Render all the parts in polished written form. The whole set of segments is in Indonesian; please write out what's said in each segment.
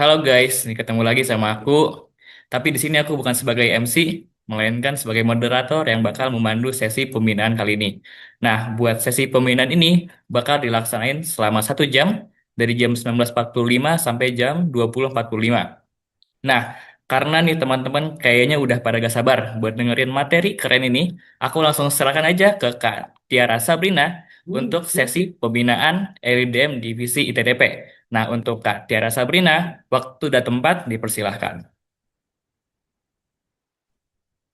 Halo guys, ini ketemu lagi sama aku. Tapi di sini aku bukan sebagai MC, melainkan sebagai moderator yang bakal memandu sesi pembinaan kali ini. Nah, buat sesi pembinaan ini bakal dilaksanain selama 1 jam dari jam 19.45 sampai jam 20.45. Nah, karena nih teman-teman kayaknya udah pada gak sabar buat dengerin materi keren ini, aku langsung serahkan aja ke Kak Tiara Sabrina untuk sesi pembinaan LIDM Divisi ITDP. Nah, untuk Kak Tiara Sabrina, waktu dan tempat dipersilahkan.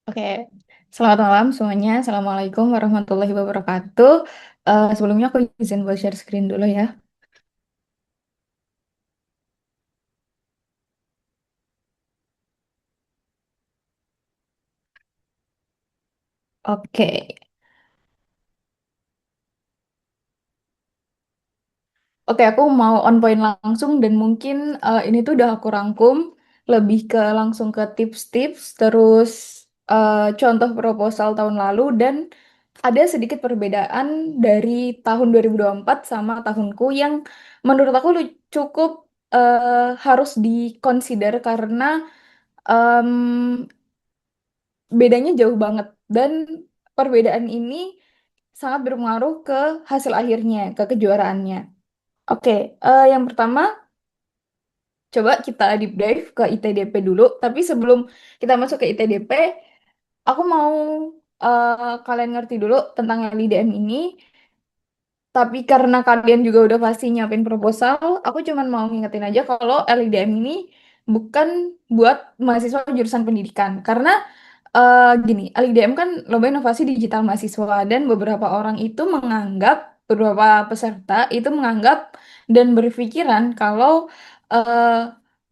Oke, selamat malam semuanya. Assalamualaikum warahmatullahi wabarakatuh. Sebelumnya aku izin buat share screen dulu ya. Oke, oke, aku mau on point langsung dan mungkin ini tuh udah aku rangkum lebih ke langsung ke tips-tips, terus contoh proposal tahun lalu dan ada sedikit perbedaan dari tahun 2024 sama tahunku yang menurut aku cukup harus dikonsider karena em, bedanya jauh banget dan perbedaan ini sangat berpengaruh ke hasil akhirnya, ke kejuaraannya. Oke, yang pertama coba kita deep dive ke ITDP dulu. Tapi sebelum kita masuk ke ITDP, aku mau kalian ngerti dulu tentang LIDM ini. Tapi karena kalian juga udah pasti nyiapin proposal, aku cuman mau ngingetin aja kalau LIDM ini bukan buat mahasiswa jurusan pendidikan. Karena gini, LIDM kan Lomba Inovasi Digital Mahasiswa dan beberapa orang itu menganggap, beberapa peserta itu menganggap dan berpikiran kalau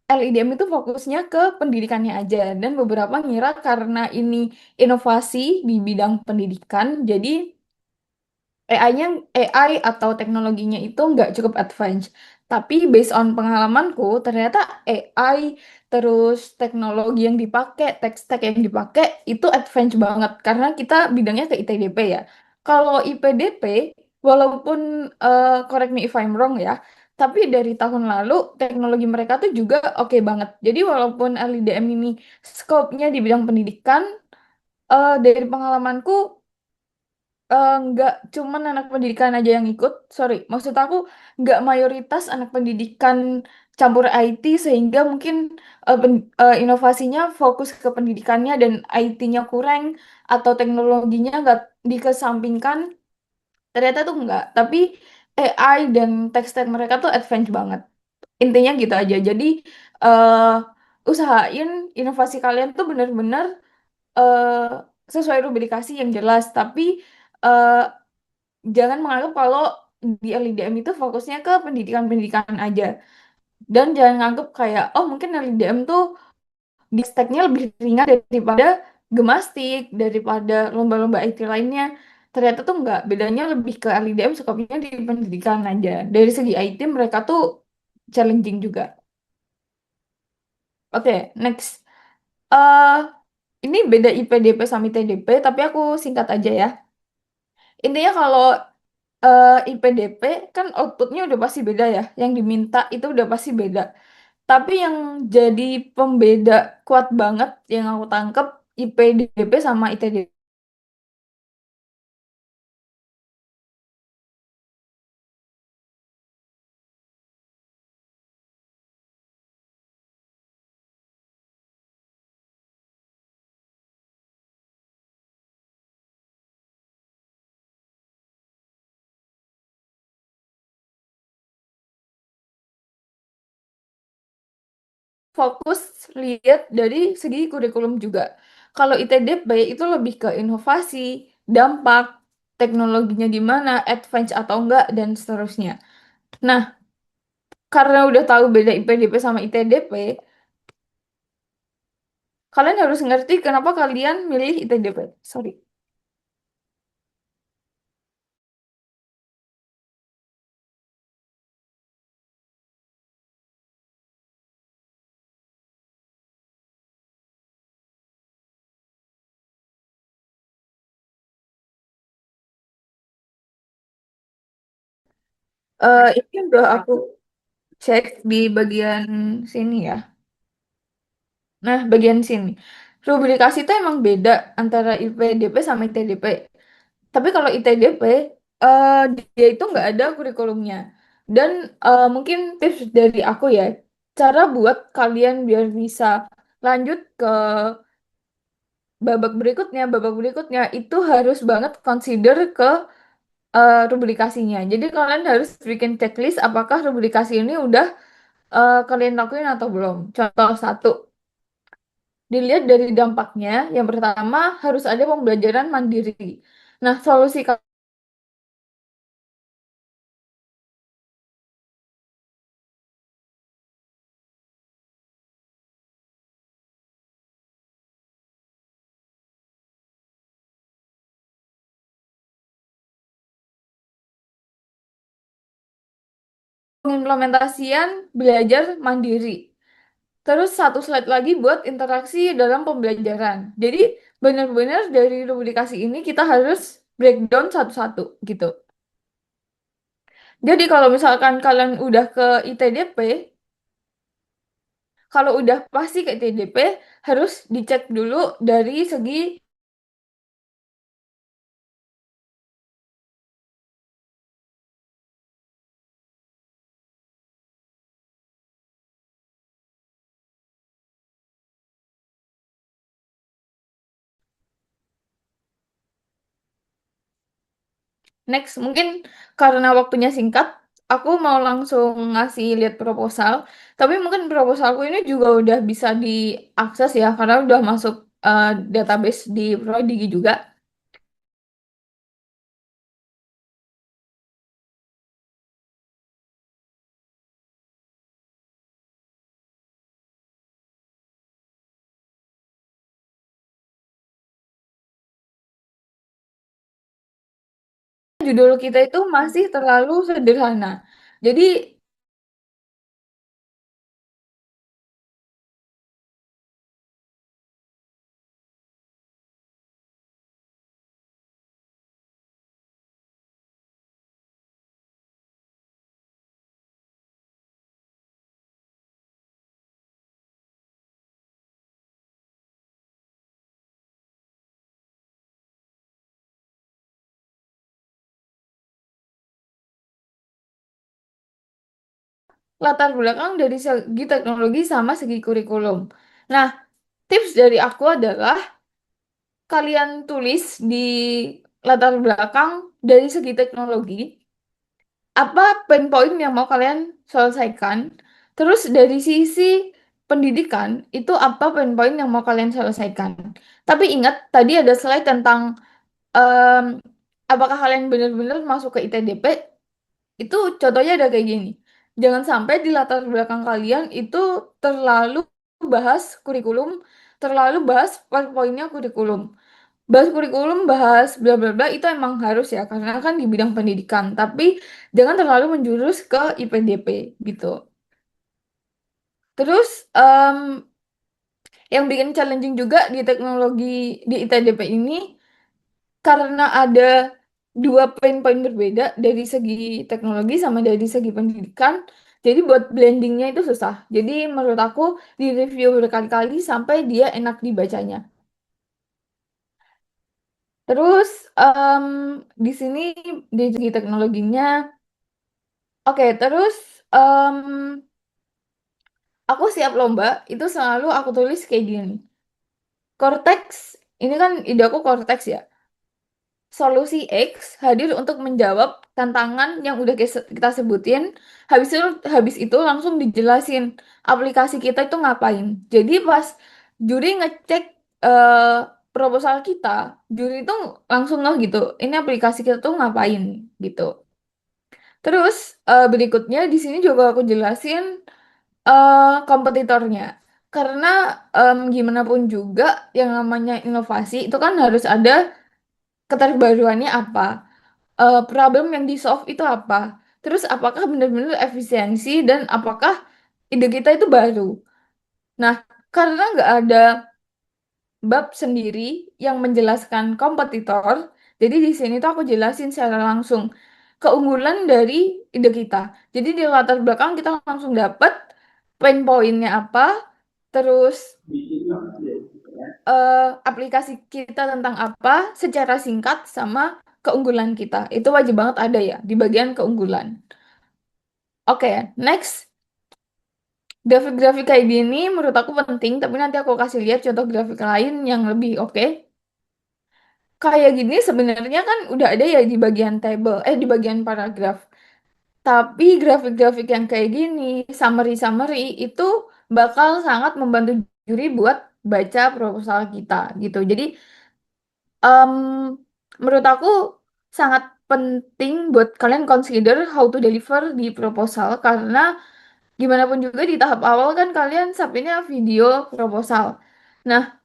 LIDM itu fokusnya ke pendidikannya aja dan beberapa ngira karena ini inovasi di bidang pendidikan, jadi AI-nya AI atau teknologinya itu nggak cukup advance. Tapi based on pengalamanku, ternyata AI terus teknologi yang dipakai, tech stack yang dipakai itu advance banget karena kita bidangnya ke ITDP ya. Kalau IPDP, walaupun correct me if I'm wrong ya, tapi dari tahun lalu teknologi mereka tuh juga oke banget. Jadi walaupun LIDM ini scope-nya di bidang pendidikan, dari pengalamanku nggak cuman anak pendidikan aja yang ikut, sorry, maksud aku nggak mayoritas anak pendidikan campur IT sehingga mungkin inovasinya fokus ke pendidikannya dan IT-nya kurang atau teknologinya nggak dikesampingkan, ternyata tuh nggak. Tapi AI dan tech stack mereka tuh advance banget. Intinya gitu aja. Jadi eh usahain inovasi kalian tuh bener-bener eh sesuai rubrikasi yang jelas, tapi eh, jangan menganggap kalau di LIDM itu fokusnya ke pendidikan-pendidikan aja. Dan jangan nganggap kayak, oh mungkin LIDM tuh di stacknya lebih ringan daripada gemastik, daripada lomba-lomba IT lainnya. Ternyata tuh enggak, bedanya lebih ke LIDM skopnya di pendidikan aja. Dari segi IT mereka tuh challenging juga. Oke, next. eh ini beda IPDP sama ITDP, tapi aku singkat aja ya. Intinya kalau IPDP kan outputnya udah pasti beda ya. Yang diminta itu udah pasti beda. Tapi yang jadi pembeda kuat banget yang aku tangkep IPDP sama ITDP. Fokus lihat dari segi kurikulum juga. Kalau ITDP itu lebih ke inovasi, dampak, teknologinya gimana, advance atau enggak, dan seterusnya. Nah, karena udah tahu beda IPDP sama ITDP, kalian harus ngerti kenapa kalian milih ITDP. Sorry. Ini udah aku cek di bagian sini ya. Nah, bagian sini. Rubrikasi itu emang beda antara IPDP sama ITDP. Tapi kalau ITDP, eh, dia itu nggak ada kurikulumnya. Dan mungkin tips dari aku ya, cara buat kalian biar bisa lanjut ke babak berikutnya itu harus banget consider ke rubrikasinya. Jadi kalian harus bikin checklist apakah rubrikasi ini udah kalian lakuin atau belum. Contoh satu, dilihat dari dampaknya. Yang pertama harus ada pembelajaran mandiri. Nah, solusi pengimplementasian belajar mandiri. Terus satu slide lagi buat interaksi dalam pembelajaran. Jadi benar-benar dari rubrikasi ini kita harus breakdown satu-satu gitu. Jadi kalau misalkan kalian udah ke ITDP, kalau udah pasti ke ITDP, harus dicek dulu dari segi next. Mungkin karena waktunya singkat, aku mau langsung ngasih lihat proposal. Tapi mungkin proposalku ini juga udah bisa diakses ya, karena udah masuk database di Prodigi juga. Judul kita itu masih terlalu sederhana. Jadi latar belakang dari segi teknologi sama segi kurikulum. Nah, tips dari aku adalah kalian tulis di latar belakang dari segi teknologi apa pain point yang mau kalian selesaikan. Terus dari sisi pendidikan itu apa pain point yang mau kalian selesaikan. Tapi ingat tadi ada slide tentang em, apakah kalian benar-benar masuk ke ITDP. Itu contohnya ada kayak gini. Jangan sampai di latar belakang kalian itu terlalu bahas kurikulum, terlalu bahas poin-poinnya kurikulum. Bahas kurikulum, bahas bla bla bla itu emang harus ya karena kan di bidang pendidikan. Tapi jangan terlalu menjurus ke IPDP gitu. Terus yang bikin challenging juga di teknologi di ITDP ini karena ada dua pain point berbeda dari segi teknologi sama dari segi pendidikan, jadi buat blendingnya itu susah. Jadi menurut aku di review berkali-kali sampai dia enak dibacanya. Terus di sini di segi teknologinya, oke. Terus em, aku siap lomba itu selalu aku tulis kayak gini. Cortex, ini kan ide aku Cortex ya. Solusi X hadir untuk menjawab tantangan yang udah kita sebutin. Habis itu langsung dijelasin aplikasi kita itu ngapain. Jadi pas juri ngecek eh, proposal kita, juri itu langsung ngeh gitu. Ini aplikasi kita tuh ngapain gitu. Terus berikutnya di sini juga aku jelasin kompetitornya. Karena gimana pun juga yang namanya inovasi itu kan harus ada keterbaruannya apa, problem yang di solve itu apa, terus apakah benar-benar efisiensi dan apakah ide kita itu baru. Nah, karena nggak ada bab sendiri yang menjelaskan kompetitor, jadi di sini tuh aku jelasin secara langsung keunggulan dari ide kita. Jadi di latar belakang kita langsung dapat pain point-nya apa, terus aplikasi kita tentang apa secara singkat sama keunggulan kita. Itu wajib banget ada ya di bagian keunggulan. Oke, next. Grafik-grafik kayak gini menurut aku penting, tapi nanti aku kasih lihat contoh grafik lain yang lebih oke. Kayak gini sebenarnya kan udah ada ya di bagian table, di bagian paragraf. Tapi grafik-grafik yang kayak gini, summary-summary itu bakal sangat membantu juri buat baca proposal kita gitu. Jadi em, menurut aku sangat penting buat kalian consider how to deliver di proposal karena gimana pun juga di tahap awal kan kalian submitnya video proposal. Nah,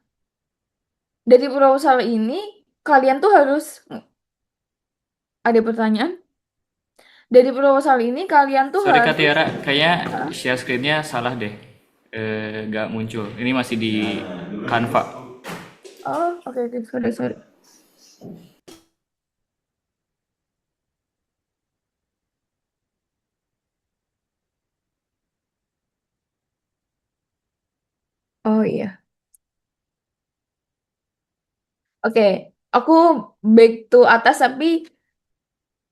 dari proposal ini kalian tuh harus ada pertanyaan. Dari proposal ini kalian tuh Sorry Kak harus Tiara, kayaknya Hah? share screen-nya salah deh. Nggak muncul. Ini masih di Canva. Oh, oke oke sorry sorry. Oh iya. Oke, aku back to atas tapi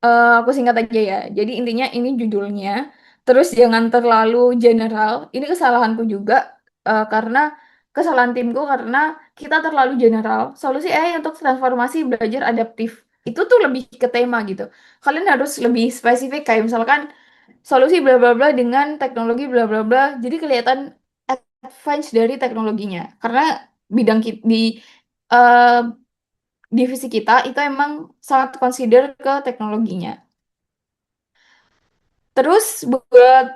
aku singkat aja ya. Jadi intinya ini judulnya. Terus jangan terlalu general. Ini kesalahanku juga karena kesalahan timku karena kita terlalu general. Solusi AI untuk transformasi belajar adaptif. Itu tuh lebih ke tema gitu. Kalian harus lebih spesifik kayak misalkan solusi bla bla bla dengan teknologi bla bla bla. Jadi kelihatan advance dari teknologinya. Karena bidang di eh, divisi kita itu emang sangat consider ke teknologinya. Terus buat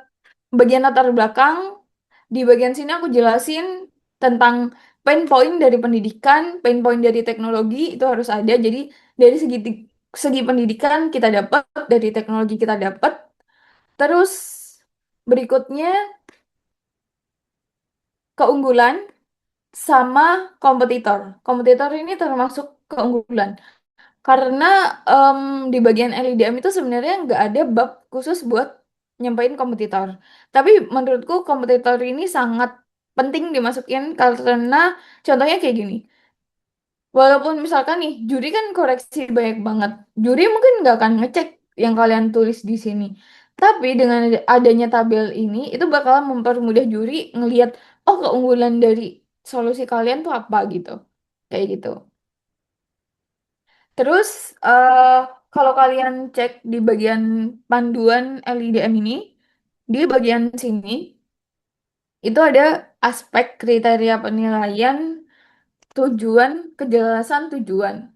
bagian latar belakang, di bagian sini aku jelasin tentang pain point dari pendidikan, pain point dari teknologi itu harus ada. Jadi dari segi pendidikan kita dapat, dari teknologi kita dapat. Terus berikutnya keunggulan sama kompetitor. Kompetitor ini termasuk keunggulan. Karena em, di bagian LIDM itu sebenarnya nggak ada bab khusus buat nyampain kompetitor. Tapi menurutku kompetitor ini sangat penting dimasukin karena contohnya kayak gini. Walaupun misalkan nih juri kan koreksi banyak banget. Juri mungkin nggak akan ngecek yang kalian tulis di sini. Tapi dengan adanya tabel ini itu bakal mempermudah juri ngelihat oh keunggulan dari solusi kalian tuh apa gitu. Kayak gitu. Terus eh kalau kalian cek di bagian panduan LIDM ini, di bagian sini itu ada aspek kriteria penilaian, tujuan, kejelasan tujuan.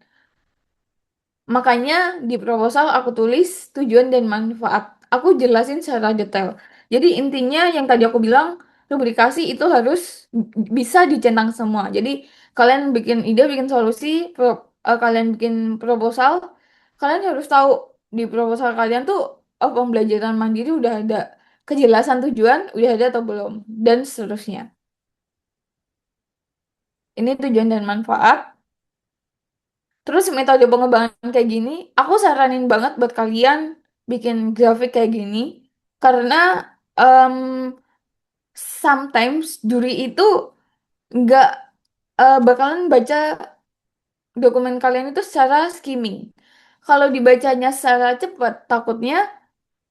Makanya di proposal aku tulis tujuan dan manfaat. Aku jelasin secara detail. Jadi intinya yang tadi aku bilang, rubrikasi itu harus bisa dicentang semua. Jadi kalian bikin ide, bikin solusi, kalian bikin proposal, kalian harus tahu di proposal kalian tuh oh, pembelajaran mandiri udah ada, kejelasan tujuan udah ada atau belum, dan seterusnya. Ini tujuan dan manfaat. Terus metode pengembangan kayak gini, aku saranin banget buat kalian bikin grafik kayak gini karena em, sometimes juri itu nggak bakalan baca dokumen kalian itu secara skimming. Kalau dibacanya secara cepat, takutnya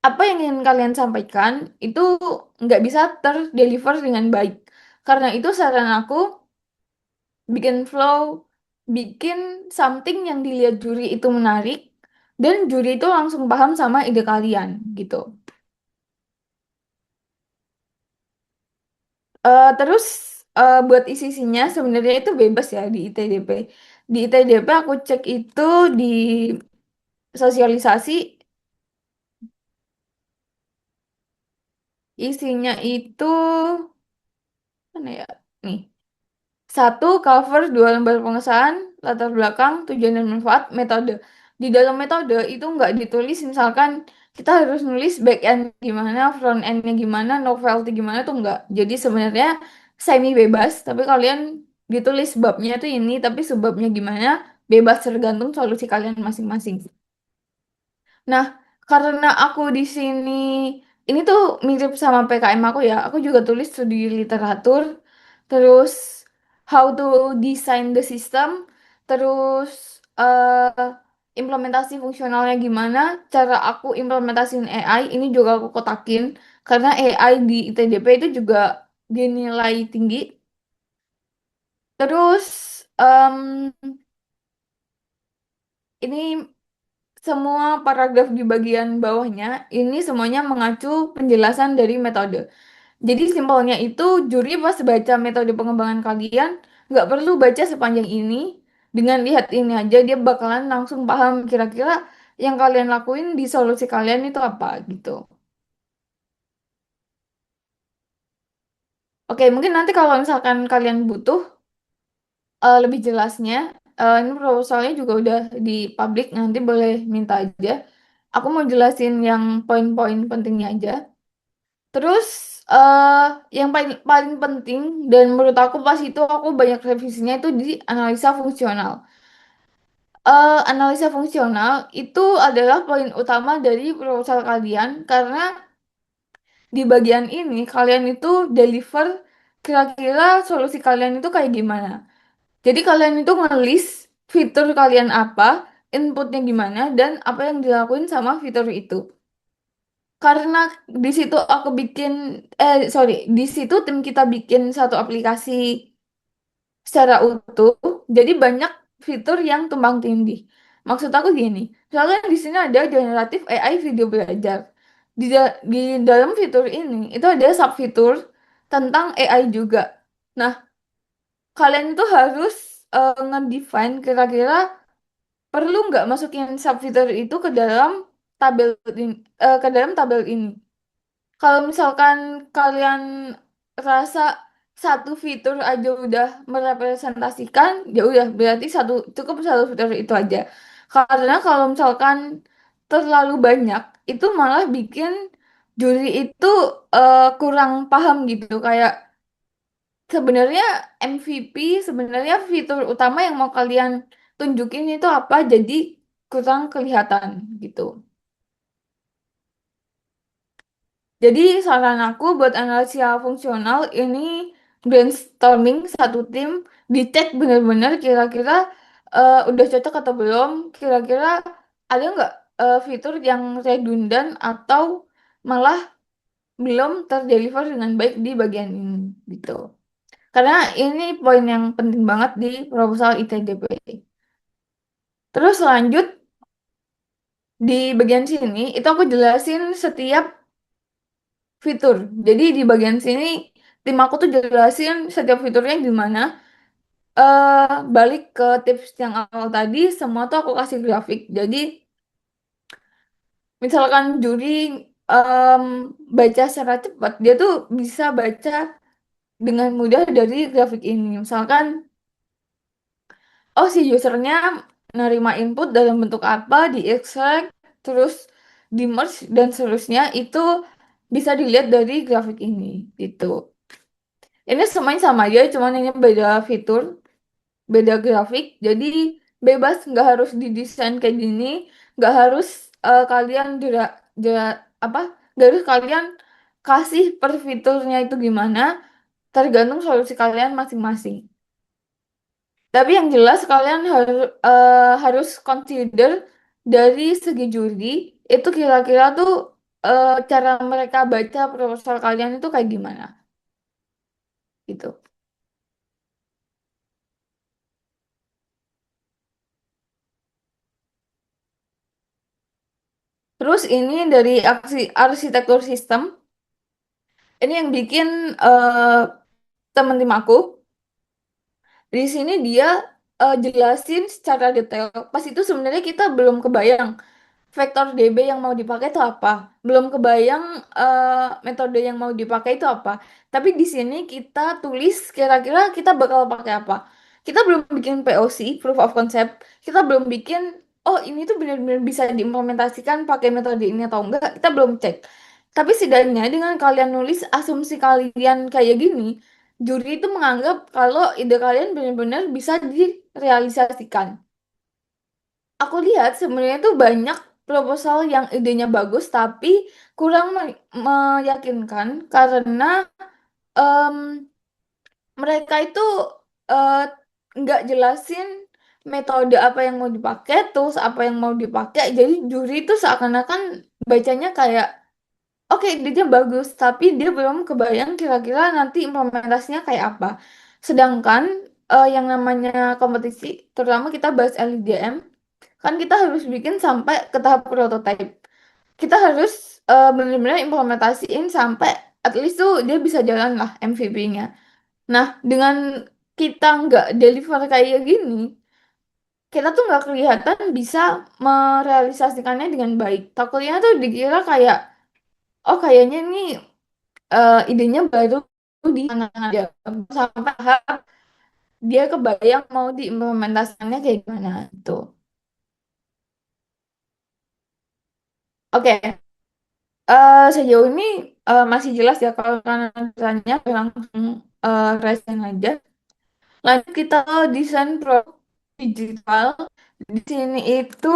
apa yang ingin kalian sampaikan itu nggak bisa terdeliver dengan baik. Karena itu saran aku bikin flow, bikin something yang dilihat juri itu menarik, dan juri itu langsung paham sama ide kalian gitu. Terus buat isi-isinya sebenarnya itu bebas ya di ITDP. Di ITDP aku cek itu di sosialisasi isinya itu mana ya? Nih. Satu, cover dua lembar pengesahan, latar belakang, tujuan dan manfaat, metode. Di dalam metode itu nggak ditulis misalkan kita harus nulis back end gimana, front endnya gimana, novelty gimana tuh nggak. Jadi sebenarnya semi bebas, tapi kalian ditulis babnya tuh ini, tapi sebabnya gimana, bebas tergantung solusi kalian masing-masing. Nah, Karena aku di sini, ini tuh mirip sama PKM aku ya. Aku juga tulis studi literatur, terus how to design the system, terus implementasi fungsionalnya gimana, cara aku implementasiin AI, ini juga aku kotakin. Karena AI di ITDP itu juga dinilai tinggi. Terus ini semua paragraf di bagian bawahnya, ini semuanya mengacu penjelasan dari metode. Jadi simpelnya itu juri pas baca metode pengembangan kalian nggak perlu baca sepanjang ini. Dengan lihat ini aja dia bakalan langsung paham kira-kira yang kalian lakuin di solusi kalian itu apa gitu. Oke, mungkin nanti kalau misalkan kalian butuh lebih jelasnya, ini proposalnya juga udah di publik, nanti boleh minta aja. Aku mau jelasin yang poin-poin pentingnya aja. Terus eh yang paling paling penting dan menurut aku pas itu aku banyak revisinya itu di analisa fungsional. Analisa fungsional itu adalah poin utama dari proposal kalian karena di bagian ini kalian itu deliver kira-kira solusi kalian itu kayak gimana. Jadi kalian itu ngelis fitur kalian apa, inputnya gimana, dan apa yang dilakuin sama fitur itu. Karena di situ aku bikin, sorry, di situ tim kita bikin satu aplikasi secara utuh, jadi banyak fitur yang tumpang tindih. Maksud aku gini, misalnya di sini ada generatif AI video belajar. Di dalam fitur ini, itu ada subfitur tentang AI juga. Nah, kalian itu harus ngedefine kira-kira perlu nggak masukin subfitur itu ke dalam tabel ini, ke dalam tabel ini. Kalau misalkan kalian rasa satu fitur aja udah merepresentasikan, ya udah berarti cukup satu fitur itu aja. Karena kalau misalkan terlalu banyak, itu malah bikin juri itu kurang paham gitu. Kayak sebenarnya MVP, sebenarnya fitur utama yang mau kalian tunjukin itu apa, jadi kurang kelihatan gitu. Jadi saran aku buat analisa fungsional ini brainstorming satu tim, dicek bener-bener kira-kira udah cocok atau belum, kira-kira ada nggak fitur yang redundant atau malah belum terdeliver dengan baik di bagian ini gitu. Karena ini poin yang penting banget di proposal ITDP. Terus lanjut di bagian sini itu aku jelasin setiap fitur. Jadi di bagian sini tim aku tuh jelasin setiap fiturnya gimana. Balik ke tips yang awal tadi, semua tuh aku kasih grafik. Jadi misalkan juri em, baca secara cepat, dia tuh bisa baca dengan mudah dari grafik ini. Misalkan, oh si usernya nerima input dalam bentuk apa, di extract, terus di merge dan seterusnya itu bisa dilihat dari grafik ini gitu. Ini semuanya sama aja, cuman ini beda fitur, beda grafik. Jadi bebas, nggak harus didesain kayak gini, nggak harus kalian apa, nggak harus kalian kasih per fiturnya itu gimana, tergantung solusi kalian masing-masing. Tapi yang jelas kalian harus consider dari segi juri itu kira-kira tuh cara mereka baca proposal kalian itu kayak gimana gitu. Terus ini dari arsitektur sistem, ini yang bikin teman tim aku. Di sini dia jelasin secara detail. Pas itu sebenarnya kita belum kebayang vektor DB yang mau dipakai itu apa. Belum kebayang metode yang mau dipakai itu apa. Tapi di sini kita tulis kira-kira kita bakal pakai apa. Kita belum bikin POC, proof of concept. Kita belum bikin, oh ini tuh benar-benar bisa diimplementasikan pakai metode ini atau enggak. Kita belum cek. Tapi setidaknya dengan kalian nulis asumsi kalian kayak gini, juri itu menganggap kalau ide kalian benar-benar bisa direalisasikan. Aku lihat sebenarnya tuh banyak proposal yang idenya bagus tapi kurang meyakinkan karena em, mereka itu eh, nggak jelasin metode apa yang mau dipakai, tools apa yang mau dipakai. Jadi juri itu seakan-akan bacanya kayak oke, idenya bagus, tapi dia belum kebayang kira-kira nanti implementasinya kayak apa. Sedangkan yang namanya kompetisi, terutama kita bahas LDM, kan kita harus bikin sampai ke tahap prototype. Kita harus benar-benar implementasiin sampai at least tuh dia bisa jalan lah MVP-nya. Nah, dengan kita nggak deliver kayak gini, kita tuh nggak kelihatan bisa merealisasikannya dengan baik. Takutnya tuh dikira kayak, oh kayaknya ini idenya baru di tangan aja. Sampai tahap dia kebayang mau diimplementasikannya kayak gimana tuh. Oke, sejauh ini masih jelas ya kalau kalian tanya langsung resen aja. Lanjut kita ke desain produk digital. Di sini itu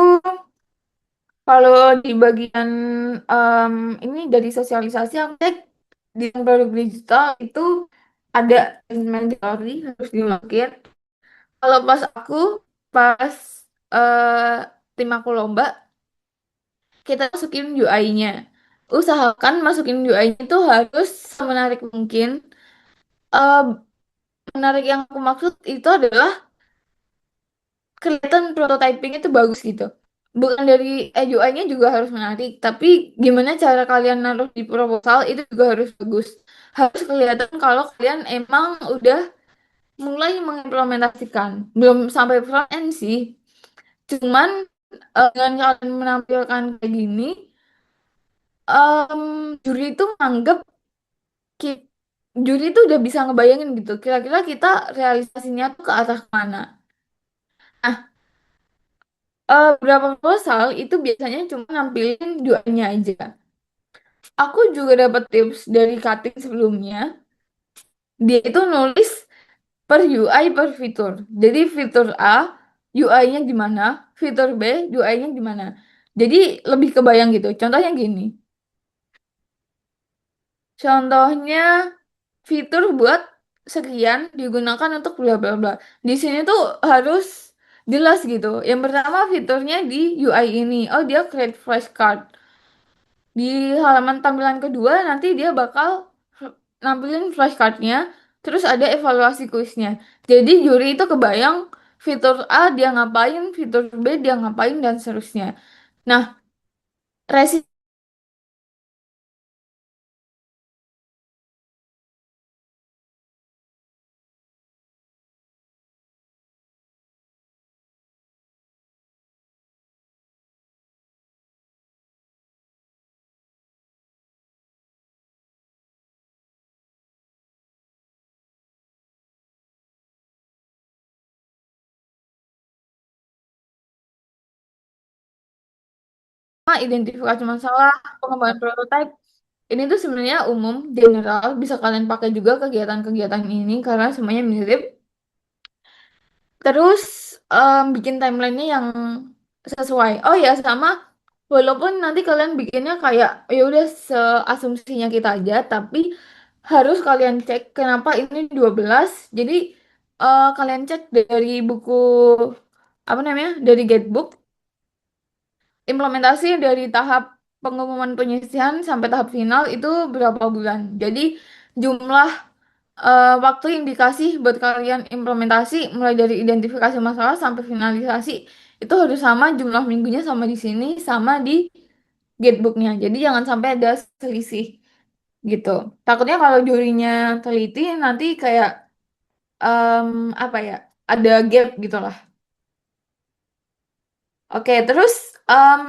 kalau di bagian em, ini dari sosialisasi aku cek desain produk digital itu ada mandatory harus dimasukin. Kalau pas aku pas tim aku lomba kita masukin UI-nya. Usahakan masukin UI-nya itu harus menarik mungkin. Eh, Menarik yang aku maksud itu adalah kelihatan prototyping itu bagus gitu. Bukan dari UI-nya juga harus menarik, tapi gimana cara kalian naruh di proposal itu juga harus bagus. Harus kelihatan kalau kalian emang udah mulai mengimplementasikan. Belum sampai front end sih. Cuman dengan kalian menampilkan kayak gini, juri itu menganggap ki- juri itu udah bisa ngebayangin gitu. Kira-kira kita realisasinya tuh ke arah mana. Nah, beberapa proposal itu biasanya cuma nampilin duanya aja. Aku juga dapat tips dari cutting sebelumnya. Dia itu nulis per UI per fitur. Jadi fitur A, UI-nya gimana, fitur B, UI-nya gimana. Jadi lebih kebayang gitu. Contohnya gini. Contohnya fitur buat sekian digunakan untuk bla bla bla. Di sini tuh harus jelas gitu. Yang pertama fiturnya di UI ini. Oh, dia create flashcard. Di halaman tampilan kedua nanti dia bakal nampilin flashcardnya, terus ada evaluasi kuisnya. Jadi juri itu kebayang fitur A dia ngapain, fitur B dia ngapain dan seterusnya. Nah, resiko identifikasi masalah, pengembangan prototipe ini tuh sebenarnya umum, general, bisa kalian pakai juga kegiatan-kegiatan ini karena semuanya mirip. Terus bikin timelinenya yang sesuai. Oh ya, sama walaupun nanti kalian bikinnya kayak ya udah seasumsinya kita aja, tapi harus kalian cek kenapa ini 12. Jadi kalian cek dari buku apa namanya? Dari guidebook implementasi dari tahap pengumuman penyisihan sampai tahap final itu berapa bulan. Jadi jumlah waktu yang dikasih buat kalian implementasi mulai dari identifikasi masalah sampai finalisasi itu harus sama jumlah minggunya sama di sini sama di guidebooknya. Jadi jangan sampai ada selisih gitu. Takutnya kalau jurinya teliti nanti kayak em, apa ya ada gap gitu lah. Oke, terus em,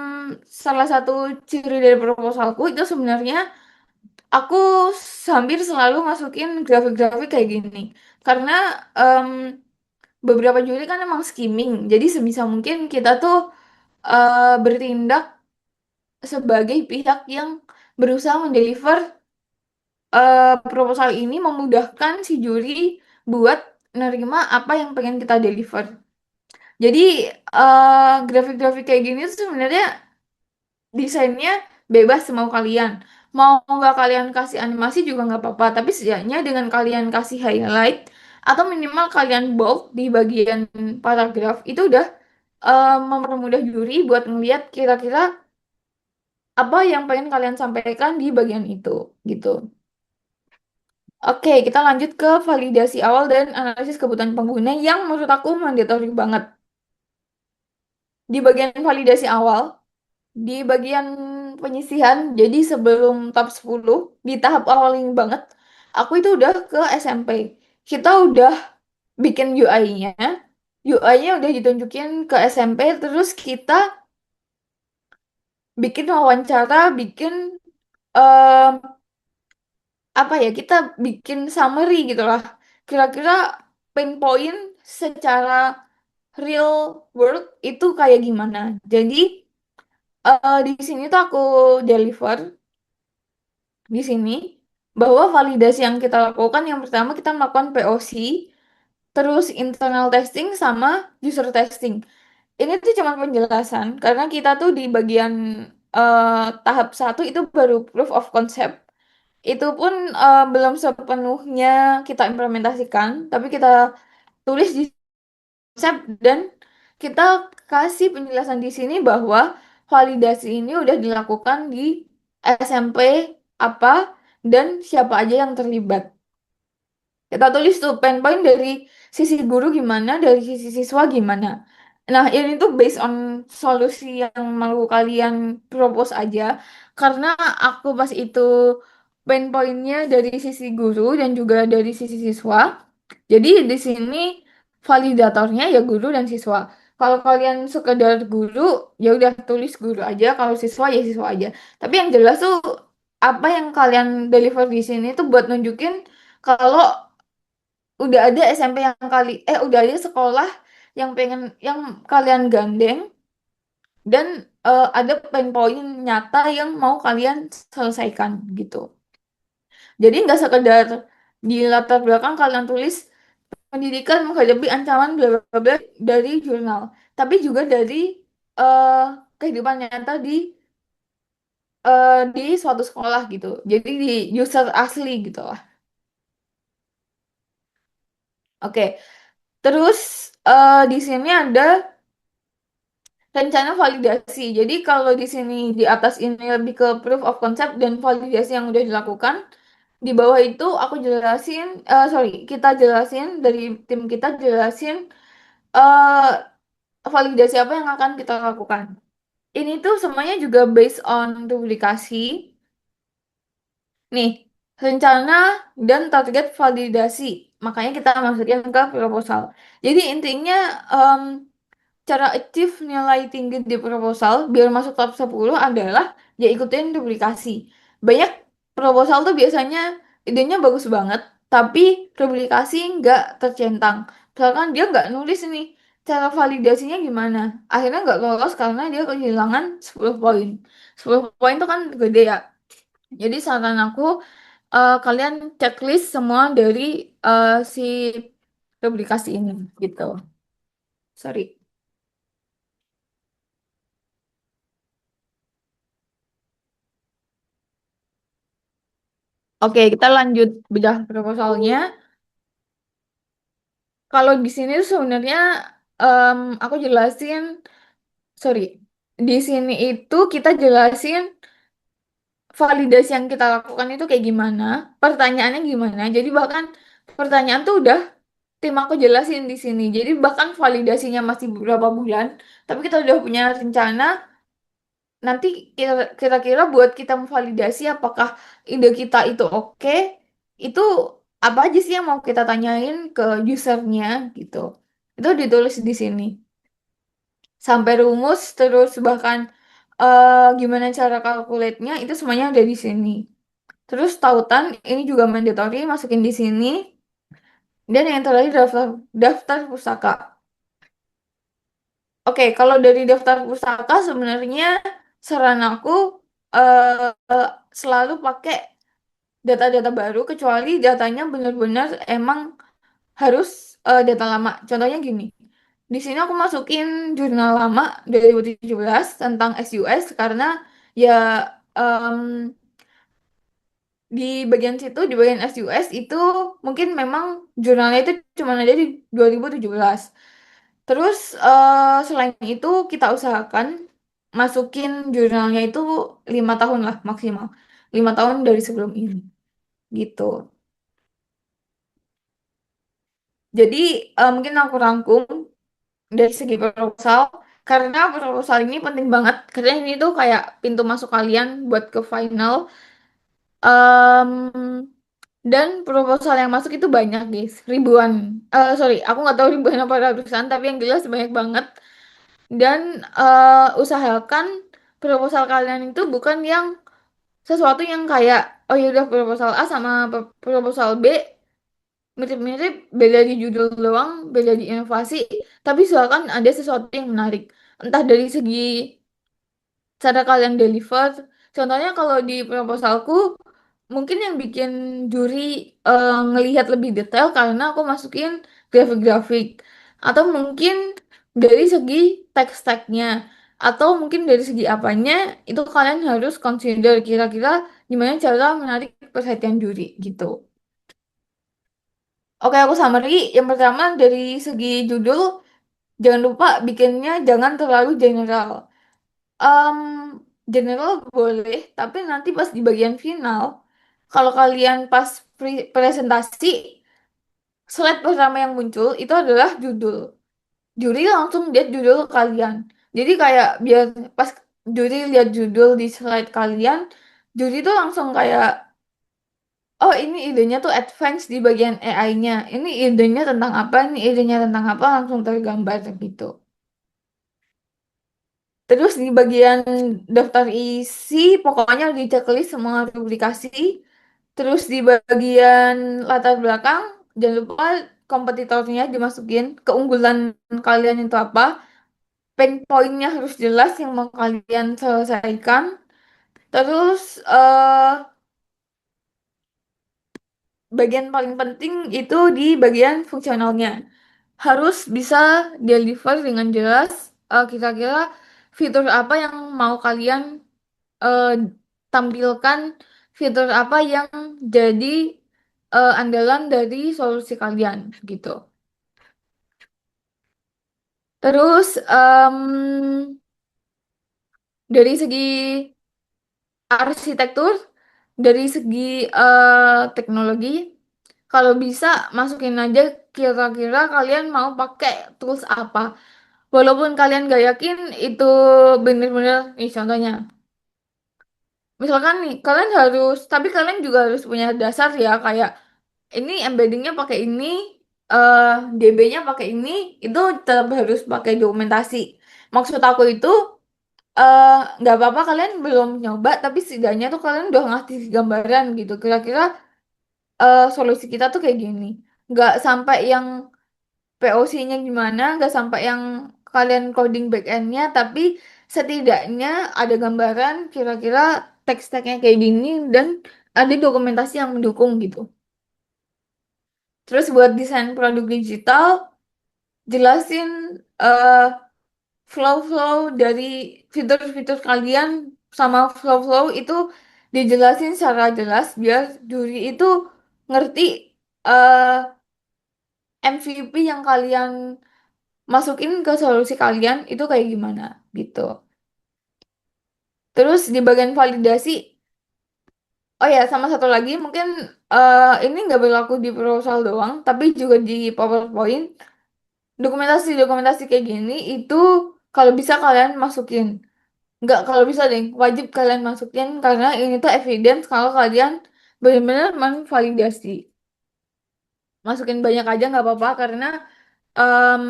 salah satu ciri dari proposalku itu sebenarnya aku hampir selalu masukin grafik-grafik kayak gini. Karena em, beberapa juri kan emang skimming. Jadi sebisa mungkin kita tuh bertindak sebagai pihak yang berusaha mendeliver proposal ini memudahkan si juri buat nerima apa yang pengen kita deliver. Jadi grafik-grafik kayak gini tuh sebenarnya desainnya bebas semau kalian. Mau nggak kalian kasih animasi juga nggak apa-apa. Tapi setidaknya dengan kalian kasih highlight atau minimal kalian bold di bagian paragraf itu udah mempermudah juri buat ngeliat kira-kira apa yang pengen kalian sampaikan di bagian itu gitu. Oke, kita lanjut ke validasi awal dan analisis kebutuhan pengguna yang menurut aku mandatory banget. Di bagian validasi awal, di bagian penyisihan, jadi sebelum top 10 di tahap awal ini banget, aku itu udah ke SMP. Kita udah bikin UI-nya, UI-nya udah ditunjukin ke SMP, terus kita bikin wawancara, bikin em, apa ya, kita bikin summary gitu lah. Kira-kira pain point secara real world itu kayak gimana. Jadi di sini tuh aku deliver di sini bahwa validasi yang kita lakukan yang pertama kita melakukan POC, terus internal testing sama user testing. Ini tuh cuma penjelasan karena kita tuh di bagian tahap satu itu baru proof of concept. Itu pun belum sepenuhnya kita implementasikan, tapi kita tulis di konsep dan kita kasih penjelasan di sini bahwa validasi ini udah dilakukan di SMP apa dan siapa aja yang terlibat. Kita tulis tuh pain point dari sisi guru gimana, dari sisi siswa gimana. Nah, ini tuh based on solusi yang mau kalian propose aja. Karena aku pas itu pain pointnya dari sisi guru dan juga dari sisi siswa. Jadi di sini validatornya ya guru dan siswa. Kalau kalian sekedar guru, ya udah tulis guru aja. Kalau siswa ya siswa aja. Tapi yang jelas tuh apa yang kalian deliver di sini tuh buat nunjukin kalau udah ada SMP yang udah ada sekolah yang pengen yang kalian gandeng dan ada pain point nyata yang mau kalian selesaikan gitu. Jadi nggak sekedar di latar belakang kalian tulis pendidikan menghadapi ancaman bla bla bla dari jurnal, tapi juga dari eh, kehidupan nyata di suatu sekolah gitu. Jadi di user asli gitu lah. Oke, terus di sini ada rencana validasi. Jadi kalau di sini di atas ini lebih ke proof of concept dan validasi yang udah dilakukan. Di bawah itu aku jelasin, sorry, kita jelasin dari tim kita jelasin eh validasi apa yang akan kita lakukan. Ini tuh semuanya juga based on publikasi. Nih, rencana dan target validasi. Makanya kita masukin ke proposal. Jadi intinya cara achieve nilai tinggi di proposal biar masuk top 10 adalah ya ikutin publikasi. Banyak proposal tuh biasanya idenya bagus banget, tapi publikasi nggak tercentang. Misalkan dia nggak nulis nih cara validasinya gimana. Akhirnya nggak lolos karena dia kehilangan 10 poin. 10 poin itu kan gede ya. Jadi saran aku kalian checklist semua dari si publikasi ini gitu. Sorry. Oke, kita lanjut bedah proposalnya. Kalau di sini tuh sebenarnya aku jelasin, sorry, di sini itu kita jelasin validasi yang kita lakukan itu kayak gimana, pertanyaannya gimana. Jadi bahkan pertanyaan tuh udah tim aku jelasin di sini. Jadi bahkan validasinya masih beberapa bulan, tapi kita udah punya rencana nanti kira-kira buat kita memvalidasi apakah ide kita itu oke, itu apa aja sih yang mau kita tanyain ke usernya gitu. Itu ditulis di sini. Sampai rumus terus bahkan gimana cara calculate-nya itu semuanya ada di sini. Terus tautan ini juga mandatory masukin di sini. Dan yang terakhir daftar daftar pustaka. Oke, kalau dari daftar pustaka sebenarnya saran aku selalu pakai data-data baru kecuali datanya benar-benar emang harus data lama. Contohnya gini, di sini aku masukin jurnal lama 2017 tentang SUS karena Ya, em, di bagian situ, di bagian SUS itu mungkin memang jurnalnya itu cuma ada di 2017. Terus selain itu kita usahakan masukin jurnalnya itu 5 tahun lah maksimal. 5 tahun dari sebelum ini gitu. Jadi mungkin aku rangkum dari segi proposal karena proposal ini penting banget karena ini tuh kayak pintu masuk kalian buat ke final. Em, dan proposal yang masuk itu banyak guys, ribuan. Sorry, aku nggak tahu ribuan apa ratusan, tapi yang jelas banyak banget. Dan usahakan proposal kalian itu bukan yang sesuatu yang kayak oh ya udah proposal A sama proposal B mirip-mirip, beda di judul doang, beda di inovasi, tapi usahakan ada sesuatu yang menarik. Entah dari segi cara kalian deliver. Contohnya kalau di proposalku, mungkin yang bikin juri ngelihat lebih detail karena aku masukin grafik-grafik. Atau mungkin dari segi teks-teksnya. Atau mungkin dari segi apanya, itu kalian harus consider kira-kira gimana cara menarik perhatian juri gitu. Oke, aku summary. Yang pertama dari segi judul, jangan lupa bikinnya jangan terlalu general. Em, General boleh, tapi nanti pas di bagian final, kalau kalian pas presentasi, slide pertama yang muncul itu adalah judul. Juri langsung lihat judul kalian. Jadi kayak biar pas juri lihat judul di slide kalian, juri tuh langsung kayak, oh ini idenya tuh advance di bagian AI-nya. Ini idenya tentang apa, ini idenya tentang apa, langsung tergambar gitu. Terus di bagian daftar isi, pokoknya di checklist semua publikasi. Terus di bagian latar belakang, jangan lupa kompetitornya dimasukin, keunggulan kalian itu apa, pain point-nya harus jelas yang mau kalian selesaikan. Terus bagian paling penting itu di bagian fungsionalnya. Harus bisa deliver dengan jelas, kira-kira fitur apa yang mau kalian eh, tampilkan, fitur apa yang jadi andalan dari solusi kalian gitu. Terus dari segi arsitektur, dari segi teknologi, kalau bisa masukin aja kira-kira kalian mau pakai tools apa. Walaupun kalian gak yakin itu bener-bener, nih contohnya. Misalkan nih, kalian harus, tapi kalian juga harus punya dasar ya, kayak ini embeddingnya pakai ini, eh DB-nya pakai ini, itu tetap harus pakai dokumentasi. Maksud aku itu, eh nggak apa-apa kalian belum nyoba, tapi setidaknya tuh kalian udah ngasih gambaran gitu. Kira-kira solusi kita tuh kayak gini. Nggak sampai yang POC-nya gimana, nggak sampai yang kalian coding back-end-nya, tapi setidaknya ada gambaran kira-kira teks-teksnya kayak gini dan ada dokumentasi yang mendukung gitu. Terus buat desain produk digital, jelasin eh, flow-flow dari fitur-fitur kalian sama flow-flow itu dijelasin secara jelas biar juri itu ngerti eh, MVP yang kalian masukin ke solusi kalian itu kayak gimana gitu. Terus di bagian validasi, oh ya sama satu lagi mungkin ini nggak berlaku di proposal doang, tapi juga di PowerPoint. Dokumentasi-dokumentasi kayak gini itu kalau bisa kalian masukin. Nggak kalau bisa deh, wajib kalian masukin karena ini tuh evidence kalau kalian benar-benar menvalidasi. Masukin banyak aja nggak apa-apa karena em,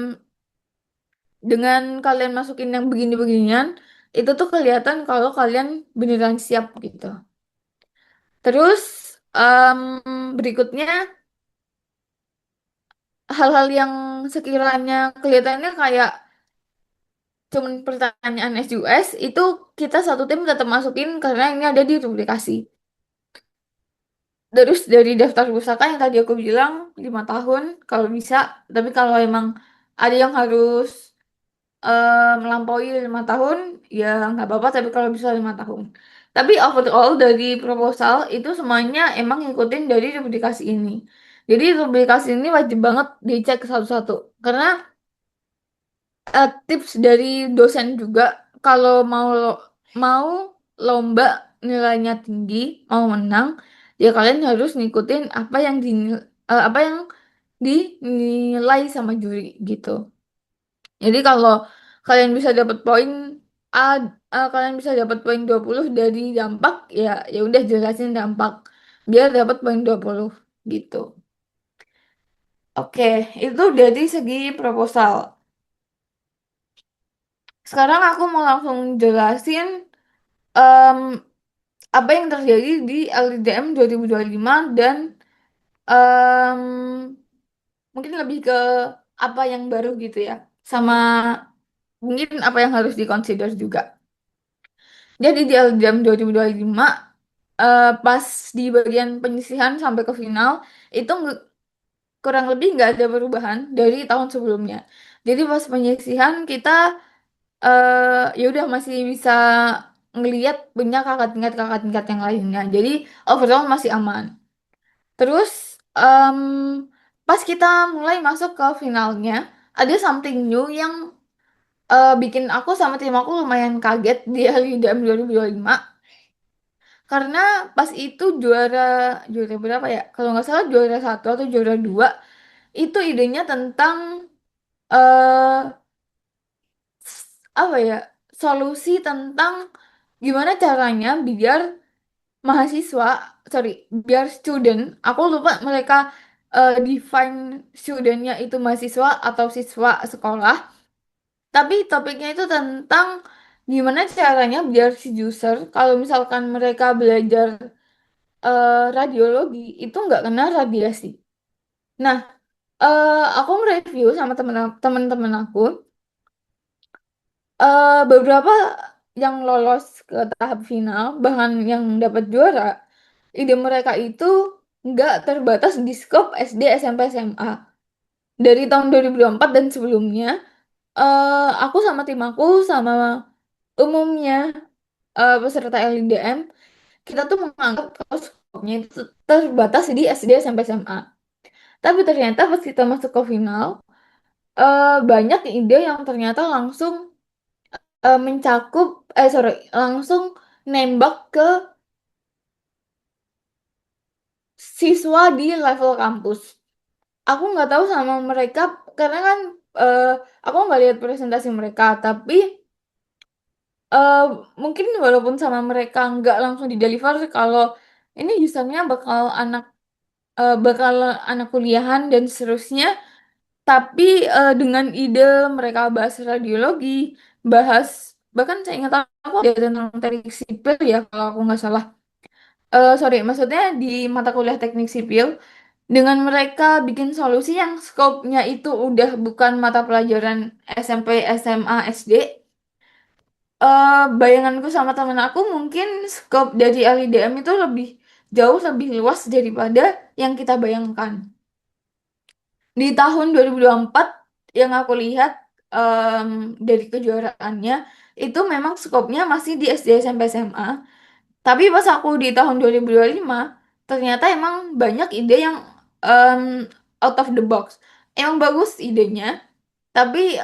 dengan kalian masukin yang begini-beginian, itu tuh kelihatan kalau kalian beneran siap gitu. Terus berikutnya hal-hal yang sekiranya kelihatannya kayak cuman pertanyaan SUS itu kita satu tim tetap masukin karena ini ada di publikasi. Terus dari daftar pusaka yang tadi aku bilang 5 tahun kalau bisa, tapi kalau emang ada yang harus melampaui 5 tahun, ya nggak apa-apa. Tapi kalau bisa 5 tahun. Tapi overall dari proposal itu semuanya emang ngikutin dari rubrikasi ini. Jadi rubrikasi ini wajib banget dicek satu-satu. Karena tips dari dosen juga kalau mau lomba nilainya tinggi, mau menang, ya kalian harus ngikutin apa yang dinilai sama juri gitu. Jadi kalau kalian bisa dapat poin A, kalian bisa dapat poin 20 dari dampak, ya ya udah jelasin dampak biar dapat poin 20 gitu. Oke, itu dari segi proposal. Sekarang aku mau langsung jelasin em, apa yang terjadi di LIDM 2025 dan em, mungkin lebih ke apa yang baru gitu ya. Sama mungkin apa yang harus dikonsider juga. Jadi di LIDM 2025 pas di bagian penyisihan sampai ke final itu kurang lebih nggak ada perubahan dari tahun sebelumnya. Jadi pas penyisihan kita ya udah masih bisa ngelihat punya kakak tingkat yang lainnya. Jadi overall masih aman. Terus pas kita mulai masuk ke finalnya, ada something new yang bikin aku sama tim aku lumayan kaget di LIDM 2025. Karena pas itu juara juara berapa ya? Kalau nggak salah juara satu atau juara dua itu idenya tentang eh apa ya? Solusi tentang gimana caranya biar mahasiswa, sorry, biar student, aku lupa mereka define studentnya itu mahasiswa atau siswa sekolah, tapi topiknya itu tentang gimana caranya biar si user, kalau misalkan mereka belajar radiologi, itu nggak kena radiasi. Nah, aku mereview sama teman-teman aku, beberapa yang lolos ke tahap final, bahkan yang dapat juara, ide mereka itu nggak terbatas di skop SD, SMP, SMA. Dari tahun 2024 dan sebelumnya, aku sama tim aku, sama umumnya peserta LIDM, kita tuh menganggap kalau skopnya itu terbatas di SD, SMP, SMA. Tapi ternyata pas kita masuk ke final, banyak ide yang ternyata langsung mencakup, sorry, langsung nembak ke siswa di level kampus. Aku nggak tahu sama mereka karena kan eh, aku nggak lihat presentasi mereka, tapi eh, mungkin walaupun sama mereka nggak langsung di deliver kalau ini usernya bakal anak kuliahan dan seterusnya, tapi dengan ide mereka bahas radiologi, bahas bahkan saya ingat aku ada tentang teknik sipil ya kalau aku nggak salah. Sorry, maksudnya di mata kuliah teknik sipil, dengan mereka bikin solusi yang skopnya itu udah bukan mata pelajaran SMP, SMA, SD, bayanganku sama temen aku mungkin skop dari LIDM itu jauh lebih luas daripada yang kita bayangkan. Di tahun 2024 yang aku lihat dari kejuaraannya, itu memang skopnya masih di SD, SMP, SMA. Tapi pas aku di tahun 2025, ternyata emang banyak ide yang em, out of the box. Emang bagus idenya, tapi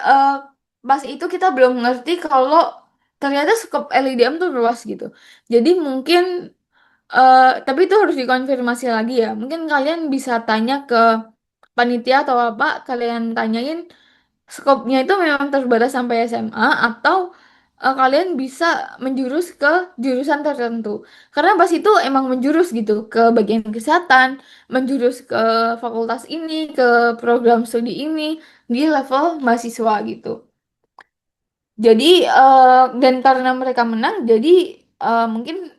pas itu kita belum ngerti kalau ternyata skop LIDM tuh luas gitu. Jadi mungkin, tapi itu harus dikonfirmasi lagi ya. Mungkin kalian bisa tanya ke panitia atau apa, kalian tanyain skopnya itu memang terbatas sampai SMA atau kalian bisa menjurus ke jurusan tertentu. Karena pas itu emang menjurus gitu ke bagian kesehatan, menjurus ke fakultas ini, ke program studi ini di level mahasiswa gitu. Jadi dan karena mereka menang, jadi mungkin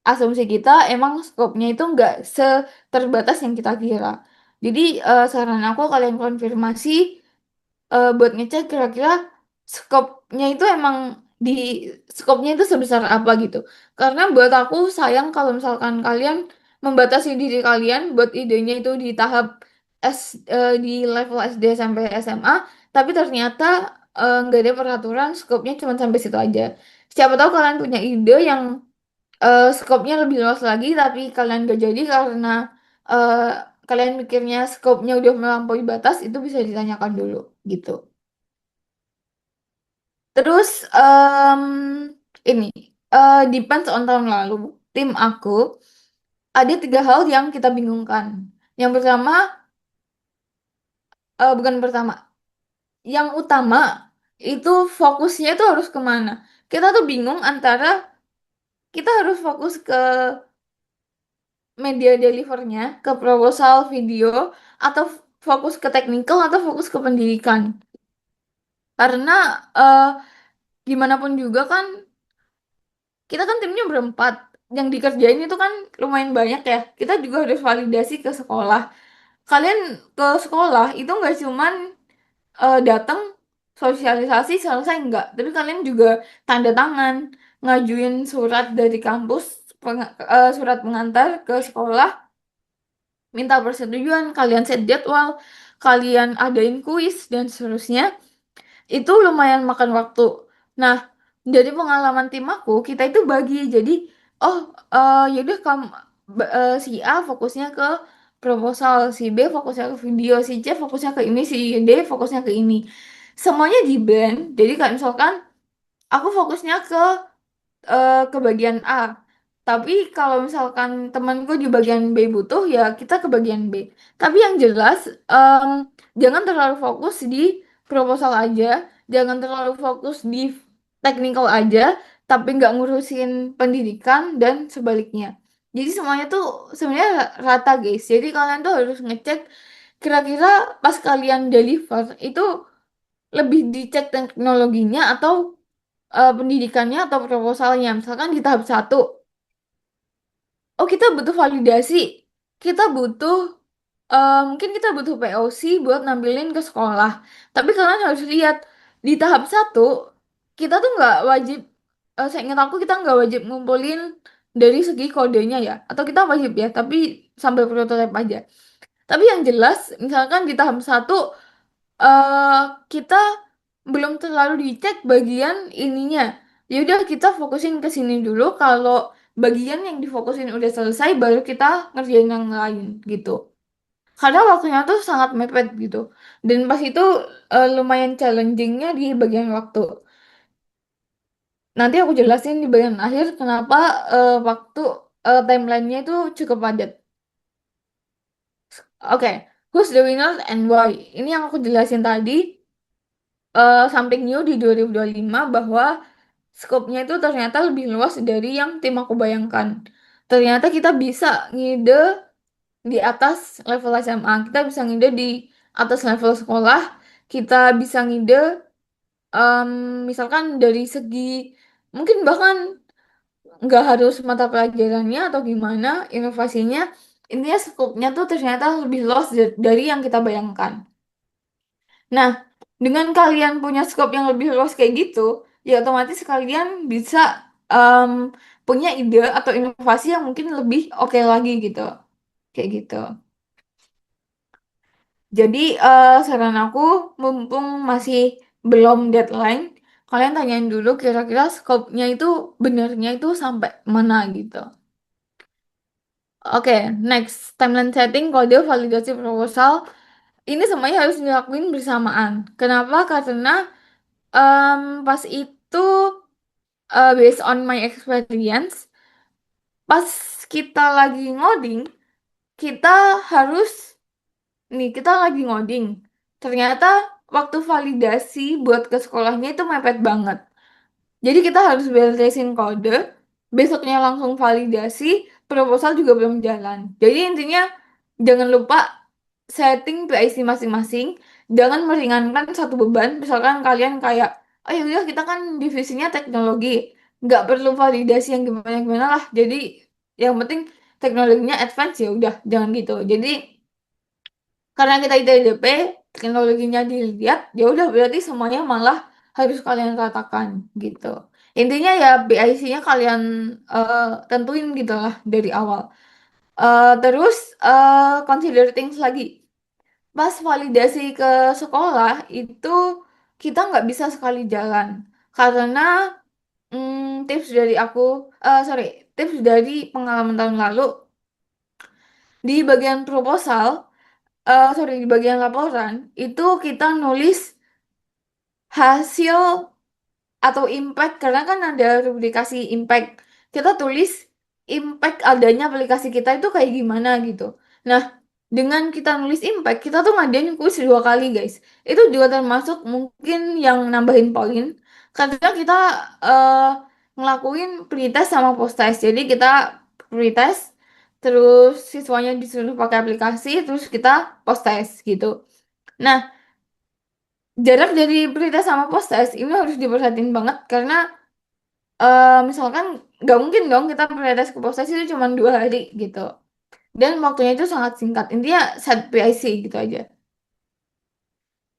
asumsi kita emang skopnya itu nggak seterbatas yang kita kira. Jadi saran aku kalian konfirmasi buat ngecek kira-kira skopnya itu emang di skopnya itu sebesar apa gitu. Karena buat aku sayang kalau misalkan kalian membatasi diri kalian buat idenya itu di tahap di level SD sampai SMA, tapi ternyata nggak ada peraturan, skopnya cuma sampai situ aja. Siapa tahu kalian punya ide yang skopnya lebih luas lagi, tapi kalian gak jadi karena eh, kalian mikirnya skopnya udah melampaui batas, itu bisa ditanyakan dulu gitu. Terus ini depends on tahun lalu, tim aku ada tiga hal yang kita bingungkan. Yang pertama, bukan pertama, yang utama itu fokusnya itu harus kemana? Kita tuh bingung antara kita harus fokus ke media delivernya, ke proposal video, atau fokus ke technical atau fokus ke pendidikan. Karena eh, gimana pun juga kan kita kan timnya berempat. Yang dikerjain itu kan lumayan banyak ya. Kita juga harus validasi ke sekolah. Kalian ke sekolah itu nggak cuman datang sosialisasi selesai nggak, tapi kalian juga tanda tangan, ngajuin surat dari kampus, surat pengantar ke sekolah, minta persetujuan, kalian set jadwal, kalian adain kuis dan seterusnya. Itu lumayan makan waktu. Nah, dari pengalaman tim aku, kita itu bagi. Jadi, oh, yaudah kamu si A fokusnya ke proposal, si B fokusnya ke video, si C fokusnya ke ini, si D fokusnya ke ini. Semuanya di blend. Jadi kayak misalkan aku fokusnya ke bagian A. Tapi kalau misalkan temanku di bagian B butuh, ya kita ke bagian B. Tapi yang jelas, em, jangan terlalu fokus di proposal aja, jangan terlalu fokus di technical aja, tapi nggak ngurusin pendidikan dan sebaliknya. Jadi semuanya tuh sebenarnya rata guys. Jadi kalian tuh harus ngecek kira-kira pas kalian deliver itu lebih dicek teknologinya atau pendidikannya atau proposalnya. Misalkan di tahap satu, oh kita butuh validasi, kita butuh mungkin kita butuh POC buat nampilin ke sekolah. Tapi kalian harus lihat di tahap satu kita tuh nggak wajib, saya ingat aku kita nggak wajib ngumpulin dari segi kodenya ya, atau kita wajib ya, tapi sampai prototipe aja. Tapi yang jelas, misalkan di tahap satu eh kita belum terlalu dicek bagian ininya. Ya udah kita fokusin ke sini dulu. Kalau bagian yang difokusin udah selesai, baru kita ngerjain yang lain gitu. Karena waktunya tuh sangat mepet gitu. Dan pas itu lumayan challengingnya di bagian waktu. Nanti aku jelasin di bagian akhir kenapa waktu timelinenya itu cukup padat. Oke, who's the winner and why? Ini yang aku jelasin tadi. Something new di 2025 bahwa skopnya itu ternyata lebih luas dari yang tim aku bayangkan. Ternyata kita bisa ngide di atas level SMA, kita bisa ngide di atas level sekolah, kita bisa ngide em, misalkan dari segi mungkin bahkan nggak harus mata pelajarannya atau gimana inovasinya, intinya skopnya tuh ternyata lebih luas dari yang kita bayangkan. Nah, dengan kalian punya scope yang lebih luas kayak gitu, ya otomatis kalian bisa em, punya ide atau inovasi yang mungkin lebih oke lagi gitu. Kayak gitu. Jadi saran aku, mumpung masih belum deadline, kalian tanyain dulu kira-kira scope-nya itu benernya itu sampai mana gitu. Oke, next. Timeline setting, kode, validasi proposal. Ini semuanya harus dilakuin bersamaan. Kenapa? Karena pas itu based on my experience, pas kita lagi ngoding, kita harus kita lagi ngoding. Ternyata waktu validasi buat ke sekolahnya itu mepet banget. Jadi kita harus beresin kode, besoknya langsung validasi, proposal juga belum jalan. Jadi intinya jangan lupa setting PIC masing-masing, jangan meringankan satu beban. Misalkan kalian kayak, oh ya udah kita kan divisinya teknologi, nggak perlu validasi yang gimana-gimana lah. Jadi yang penting teknologinya advance ya udah, jangan gitu. Jadi karena kita ITDP, teknologinya dilihat, ya udah berarti semuanya malah harus kalian katakan gitu. Intinya ya BIC-nya kalian tentuin gitu lah dari awal. Terus consider things lagi. Pas validasi ke sekolah itu kita nggak bisa sekali jalan. Karena tips dari aku, sorry, tips dari pengalaman tahun lalu, di bagian proposal, sorry, di bagian laporan, itu kita nulis hasil atau impact, karena kan ada publikasi impact. Kita tulis impact adanya aplikasi kita itu kayak gimana gitu. Nah, dengan kita nulis impact, kita tuh ngadain kuis 2 kali, guys. Itu juga termasuk mungkin yang nambahin poin. Karena kita eh, ngelakuin pretest sama post test. Jadi kita pretest, terus siswanya disuruh pakai aplikasi, terus kita post test gitu. Nah, jarak dari pretest sama post test ini harus diperhatiin banget karena misalkan nggak mungkin dong kita prioritas ke proses itu cuma 2 hari gitu. Dan waktunya itu sangat singkat. Intinya set PIC gitu aja.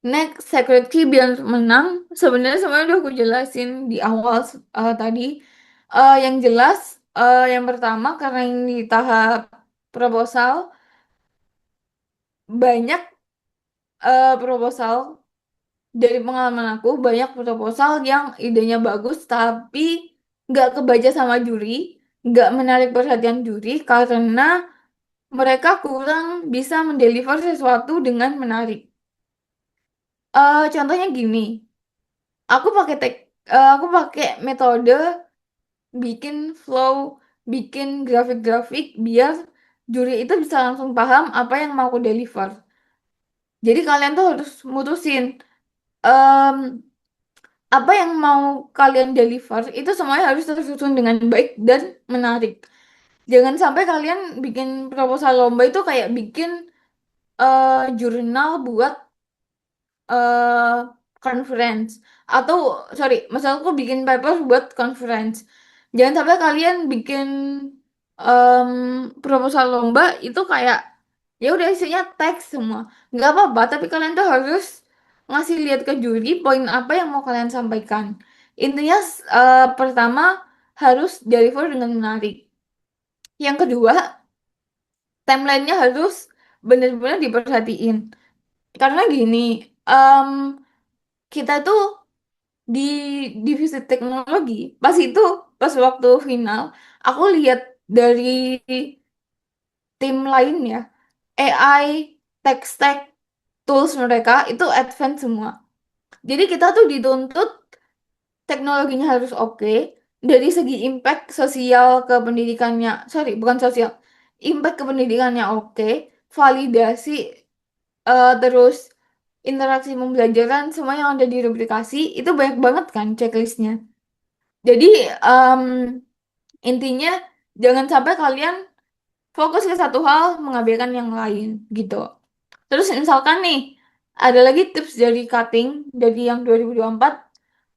Next, secret key biar menang. Sebenarnya semuanya udah aku jelasin di awal tadi. Yang jelas, yang pertama karena ini tahap proposal, banyak proposal dari pengalaman aku, banyak proposal yang idenya bagus tapi nggak kebaca sama juri, nggak menarik perhatian juri karena mereka kurang bisa mendeliver sesuatu dengan menarik. Contohnya gini, aku pakai metode bikin flow, bikin grafik-grafik biar juri itu bisa langsung paham apa yang mau aku deliver. Jadi kalian tuh harus mutusin em, apa yang mau kalian deliver itu semuanya harus tersusun dengan baik dan menarik. Jangan sampai kalian bikin proposal lomba itu kayak bikin jurnal buat eh conference, atau sorry, maksudku bikin paper buat conference. Jangan sampai kalian bikin em, proposal lomba itu kayak ya udah isinya teks semua. Nggak apa-apa, tapi kalian tuh harus ngasih lihat ke juri poin apa yang mau kalian sampaikan. Intinya pertama harus deliver dengan menarik. Yang kedua, timelinenya harus benar-benar diperhatiin. Karena gini, em, kita tuh di divisi teknologi pas itu, pas waktu final, aku lihat dari tim lain ya, AI, tech stack, tools mereka itu advance semua. Jadi kita tuh dituntut teknologinya harus oke, dari segi impact sosial ke pendidikannya, sorry, bukan sosial, impact ke pendidikannya oke, validasi, terus interaksi pembelajaran, semua yang ada di rubrikasi itu banyak banget kan checklistnya. Jadi em, intinya jangan sampai kalian fokus ke satu hal mengabaikan yang lain gitu. Terus misalkan nih ada lagi tips dari cutting dari yang 2024.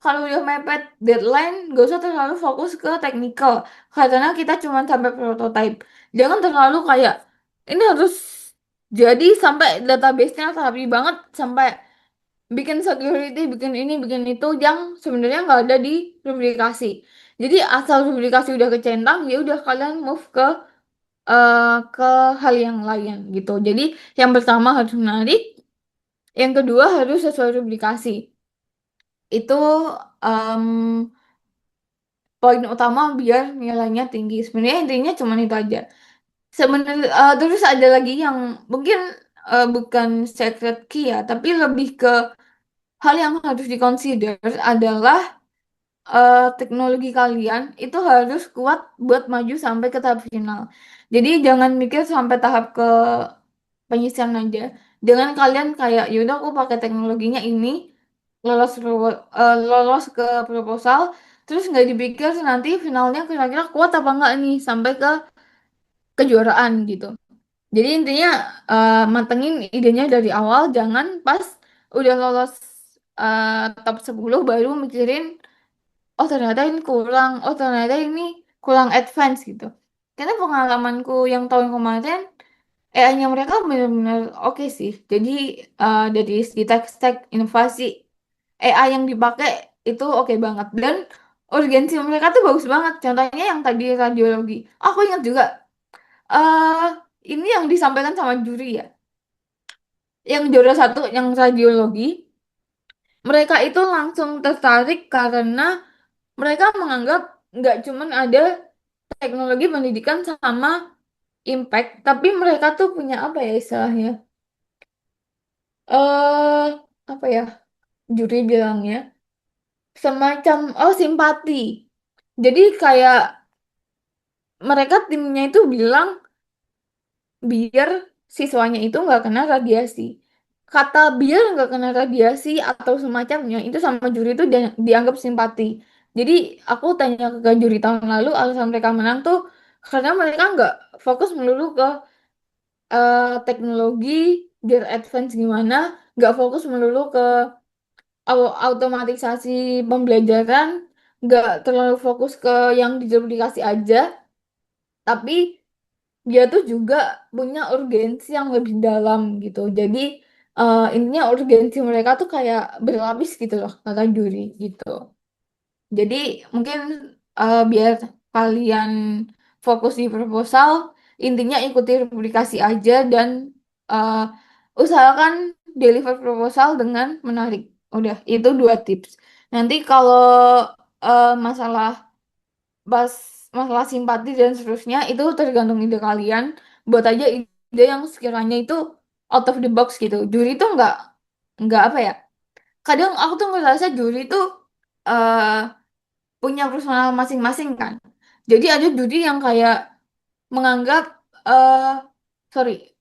Kalau udah mepet deadline, gak usah terlalu fokus ke technical karena kita cuma sampai prototype. Jangan terlalu kayak ini harus jadi sampai database-nya rapi banget, sampai bikin security, bikin ini, bikin itu yang sebenarnya nggak ada di publikasi. Jadi asal publikasi udah kecentang, ya udah kalian move eh, ke hal yang lain gitu. Jadi yang pertama harus menarik, yang kedua harus sesuai publikasi. Itu em, poin utama biar nilainya tinggi. Sebenarnya intinya cuma itu aja. Sebenarnya terus ada lagi yang mungkin bukan secret key ya, tapi lebih ke hal yang harus dikonsider adalah teknologi kalian itu harus kuat buat maju sampai ke tahap final. Jadi jangan mikir sampai tahap ke penyisian aja. Dengan kalian kayak yaudah aku pakai teknologinya ini, lolos ke proposal, terus nggak dipikir nanti finalnya kira-kira kuat apa enggak nih sampai ke kejuaraan gitu. Jadi intinya mantengin idenya dari awal, jangan pas udah lolos top 10 baru mikirin oh ternyata ini kurang, oh ternyata ini kurang advance gitu. Karena pengalamanku yang tahun kemarin, AI-nya mereka benar-benar oke sih. Jadi dari segi tech stack, inovasi, AI yang dipakai itu oke banget. Dan urgensi mereka tuh bagus banget. Contohnya yang tadi radiologi. Aku ingat juga, eh ini yang disampaikan sama juri ya. Yang juara satu, yang radiologi, mereka itu langsung tertarik karena mereka menganggap nggak cuman ada teknologi pendidikan sama impact, tapi mereka tuh punya apa ya istilahnya? Eh, apa ya? Juri bilangnya semacam simpati. Jadi kayak mereka timnya itu bilang biar siswanya itu nggak kena radiasi. Kata biar nggak kena radiasi atau semacamnya itu sama juri itu dianggap simpati. Jadi aku tanya ke juri tahun lalu alasan mereka menang tuh karena mereka nggak fokus melulu ke teknologi biar advance gimana, nggak fokus melulu ke automatisasi pembelajaran, nggak terlalu fokus ke yang dikasih aja, tapi dia tuh juga punya urgensi yang lebih dalam gitu. Jadi intinya urgensi mereka tuh kayak berlapis gitu loh kata juri gitu. Jadi mungkin biar kalian fokus di proposal, intinya ikuti publikasi aja dan uh, usahakan deliver proposal dengan menarik. Udah, itu dua tips. Nanti kalau masalah bas masalah simpati dan seterusnya itu tergantung ide kalian. Buat aja ide yang sekiranya itu out of the box gitu. Juri itu nggak apa ya? Kadang aku tuh ngerasa juri itu eh punya personal masing-masing kan. Jadi ada juri yang kayak menganggap eh sorry,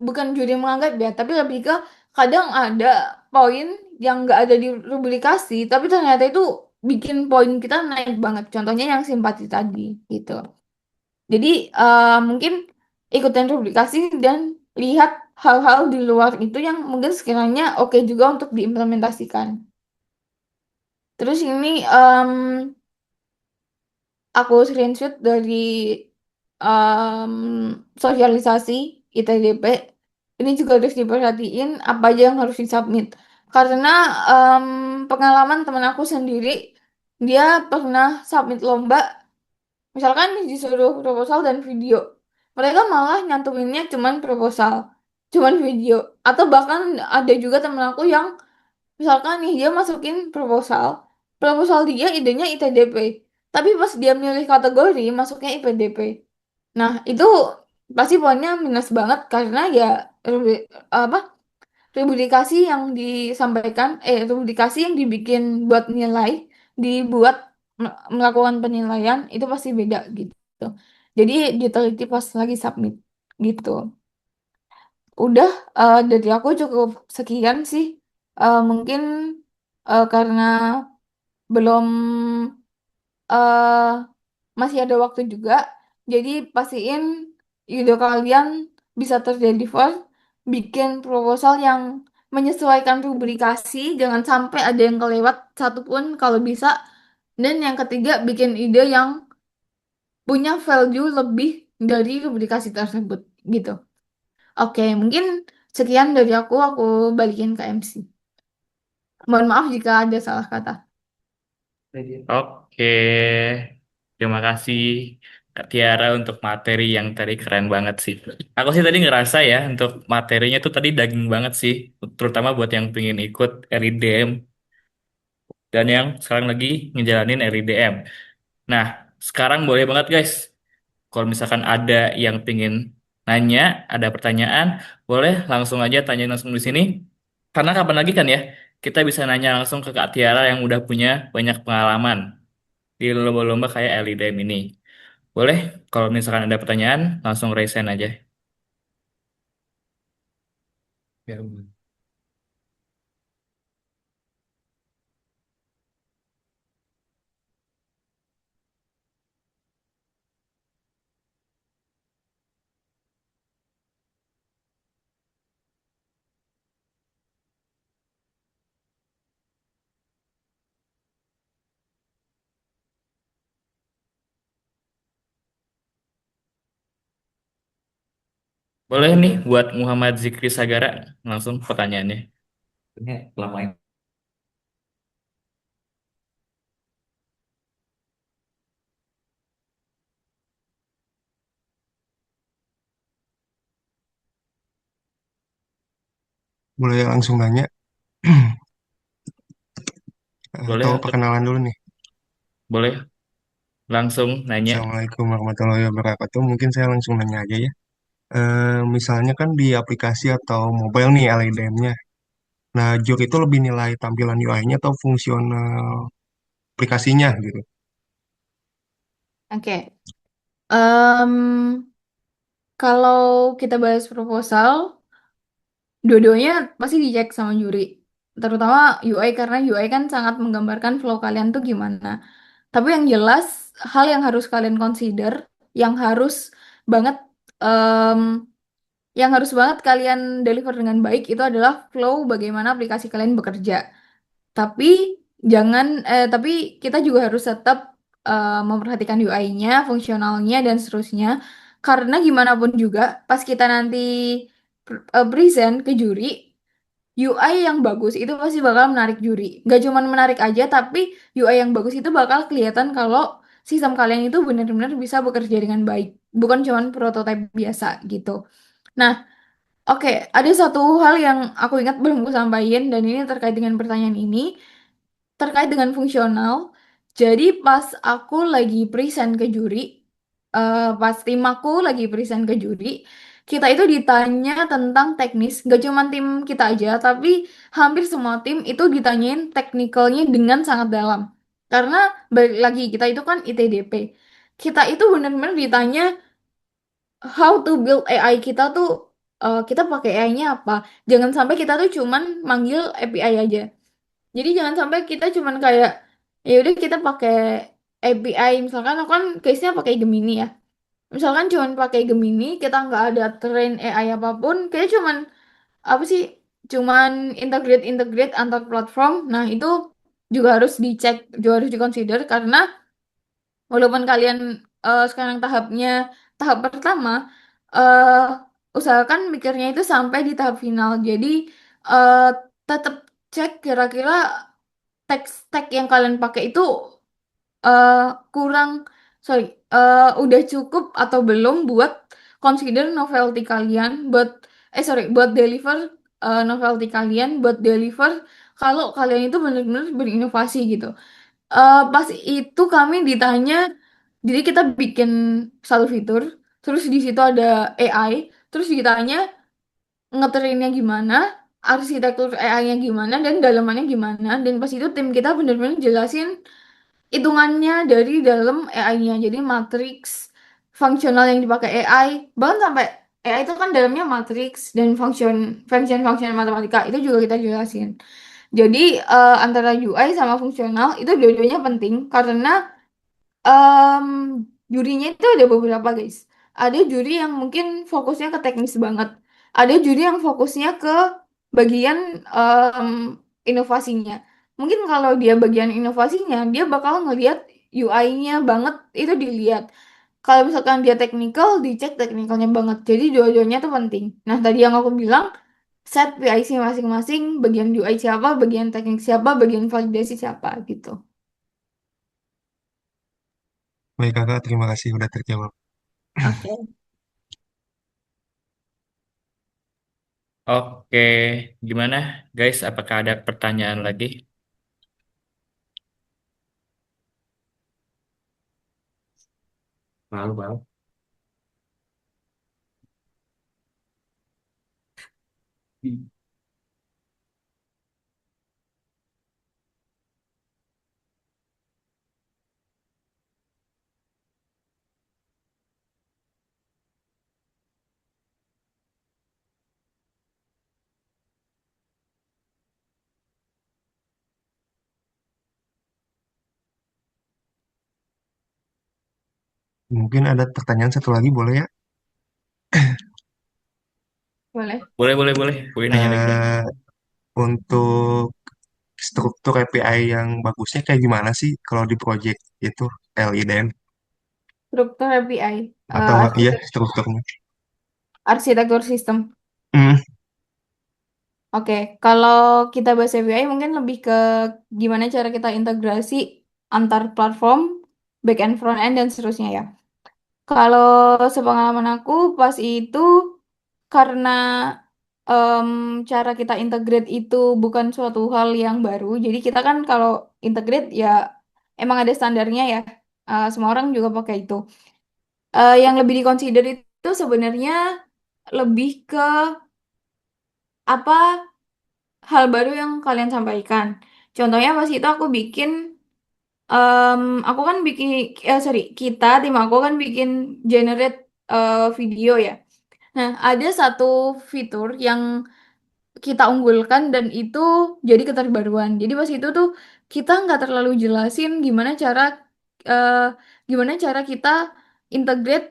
bukan juri menganggap ya, tapi lebih ke kadang ada poin yang nggak ada di publikasi, tapi ternyata itu bikin poin kita naik banget. Contohnya yang simpati tadi gitu. Jadi mungkin ikutin publikasi dan lihat hal-hal di luar itu yang mungkin sekiranya oke juga untuk diimplementasikan. Terus ini aku screenshot dari em, sosialisasi ITDP. Ini juga harus diperhatiin apa aja yang harus disubmit. Karena em, pengalaman teman aku sendiri, dia pernah submit lomba, misalkan disuruh proposal dan video. Mereka malah nyantuminnya cuman proposal, cuman video. Atau bahkan ada juga temen aku yang misalkan nih dia masukin proposal, proposal dia idenya ITDP, tapi pas dia milih kategori masuknya IPDP. Nah itu pasti poinnya minus banget karena ya apa publikasi yang disampaikan, publikasi yang dibikin buat nilai, dibuat melakukan penilaian itu pasti beda gitu. Jadi diteliti pas lagi submit gitu. Udah dari aku cukup sekian sih. Mungkin karena belum eh masih ada waktu juga, jadi pastiin ide kalian bisa terdeliver, bikin proposal yang menyesuaikan publikasi, jangan sampai ada yang kelewat satupun kalau bisa. Dan yang ketiga, bikin ide yang punya value lebih dari publikasi tersebut gitu. Oke, mungkin sekian dari aku balikin ke MC. Mohon maaf jika ada salah kata. Oke, terima kasih Kak Tiara untuk materi yang tadi keren banget sih. Aku sih tadi ngerasa ya untuk materinya tuh tadi daging banget sih, terutama buat yang pengen ikut RIDM dan yang sekarang lagi ngejalanin RIDM. Nah, sekarang boleh banget guys, kalau misalkan ada yang pengen nanya, ada pertanyaan, boleh langsung aja tanya langsung di sini. Karena kapan lagi kan ya, kita bisa nanya langsung ke Kak Tiara yang udah punya banyak pengalaman di lomba-lomba kayak LIDM ini. Boleh, kalau misalkan ada pertanyaan, langsung raise hand aja. Ya. Boleh nih buat Muhammad Zikri Sagara, langsung pertanyaannya. Ini lama ini. Mulai langsung nanya. Boleh Atau atau perkenalan dulu nih. boleh langsung nanya. Assalamualaikum warahmatullahi wabarakatuh. Mungkin saya langsung nanya aja ya. Misalnya kan di aplikasi atau mobile nih LLDM-nya. Nah, Jok itu lebih nilai tampilan UI-nya atau fungsional aplikasinya gitu. Oke. Em, Kalau kita bahas proposal, dua-duanya pasti dicek sama juri. Terutama UI karena UI kan sangat menggambarkan flow kalian tuh gimana. Tapi yang jelas, hal yang harus kalian consider, yang harus banget, em, yang harus banget kalian deliver dengan baik itu adalah flow bagaimana aplikasi kalian bekerja. Tapi tapi kita juga harus tetap memperhatikan UI-nya, fungsionalnya dan seterusnya. Karena gimana pun juga, pas kita nanti present ke juri, UI yang bagus itu pasti bakal menarik juri. Gak cuman menarik aja, tapi UI yang bagus itu bakal kelihatan kalau sistem kalian itu benar-benar bisa bekerja dengan baik. Bukan cuman prototipe biasa gitu. Nah, oke, ada satu hal yang aku ingat belum aku sampaikan dan ini terkait dengan pertanyaan ini terkait dengan fungsional. Jadi pas aku lagi present ke juri, pas tim aku lagi present ke juri, kita itu ditanya tentang teknis. Gak cuma tim kita aja, tapi hampir semua tim itu ditanyain teknikalnya dengan sangat dalam. Karena balik lagi kita itu kan ITDP. Kita itu benar-benar ditanya how to build AI kita tuh kita pakai AI-nya apa. Jangan sampai kita tuh cuman manggil API aja. Jadi jangan sampai kita cuman kayak ya udah kita pakai API misalkan aku kan case-nya pakai Gemini ya. Misalkan cuman pakai Gemini, kita nggak ada train AI apapun, kita cuman apa sih? Cuman integrate antar platform. Nah, itu juga harus dicek, juga harus dikonsider karena walaupun kalian sekarang tahap pertama, eh usahakan mikirnya itu sampai di tahap final. Jadi eh tetap cek kira-kira teks tag yang kalian pakai itu eh, kurang sorry udah cukup atau belum buat consider novelty kalian buat deliver novelty kalian buat deliver kalau kalian itu benar-benar berinovasi gitu. Pas itu kami ditanya, jadi kita bikin satu fitur, terus di situ ada AI, terus ditanya ngeterinnya gimana, arsitektur AI-nya gimana, dan dalamannya gimana. Dan pas itu tim kita bener-bener jelasin hitungannya dari dalam AI-nya. Jadi matriks fungsional yang dipakai AI, bahkan sampai AI itu kan dalamnya matriks dan function matematika itu juga kita jelasin. Jadi antara UI sama fungsional itu dua-duanya penting karena Em, jurinya itu ada beberapa guys. Ada juri yang mungkin fokusnya ke teknis banget. Ada juri yang fokusnya ke bagian em, inovasinya. Mungkin kalau dia bagian inovasinya, dia bakal ngelihat UI-nya banget itu dilihat. Kalau misalkan dia teknikal, dicek teknikalnya banget. Jadi dua-duanya tuh penting. Nah, tadi yang aku bilang, set PIC masing-masing, bagian UI siapa, bagian teknik siapa, bagian validasi siapa gitu. Baik kakak, terima kasih udah terjawab. Oke. Oke, gimana guys? Apakah ada pertanyaan lagi? Malu, malu. Mungkin ada pertanyaan satu lagi boleh ya? Boleh. Boleh, boleh, boleh. Boleh nanya lagi deh. Eh, untuk struktur API yang bagusnya kayak gimana sih kalau di project itu LIDM Struktur API, atau iya arsitektur, strukturnya? arsitektur sistem. Hmm, Oke, kalau kita bahas API mungkin lebih ke gimana cara kita integrasi antar platform, back end, front end, dan seterusnya ya. Kalau sepengalaman aku pas itu karena em, cara kita integrate itu bukan suatu hal yang baru. Jadi kita kan kalau integrate ya emang ada standarnya ya. Semua orang juga pakai itu. Yang lebih dikonsider itu sebenarnya lebih ke apa hal baru yang kalian sampaikan. Contohnya pas itu aku bikin, aku kan bikin, sorry, tim aku kan bikin generate video ya. Nah, ada satu fitur yang kita unggulkan dan itu jadi keterbaruan. Jadi pas itu tuh kita nggak terlalu jelasin eh, gimana cara kita integrate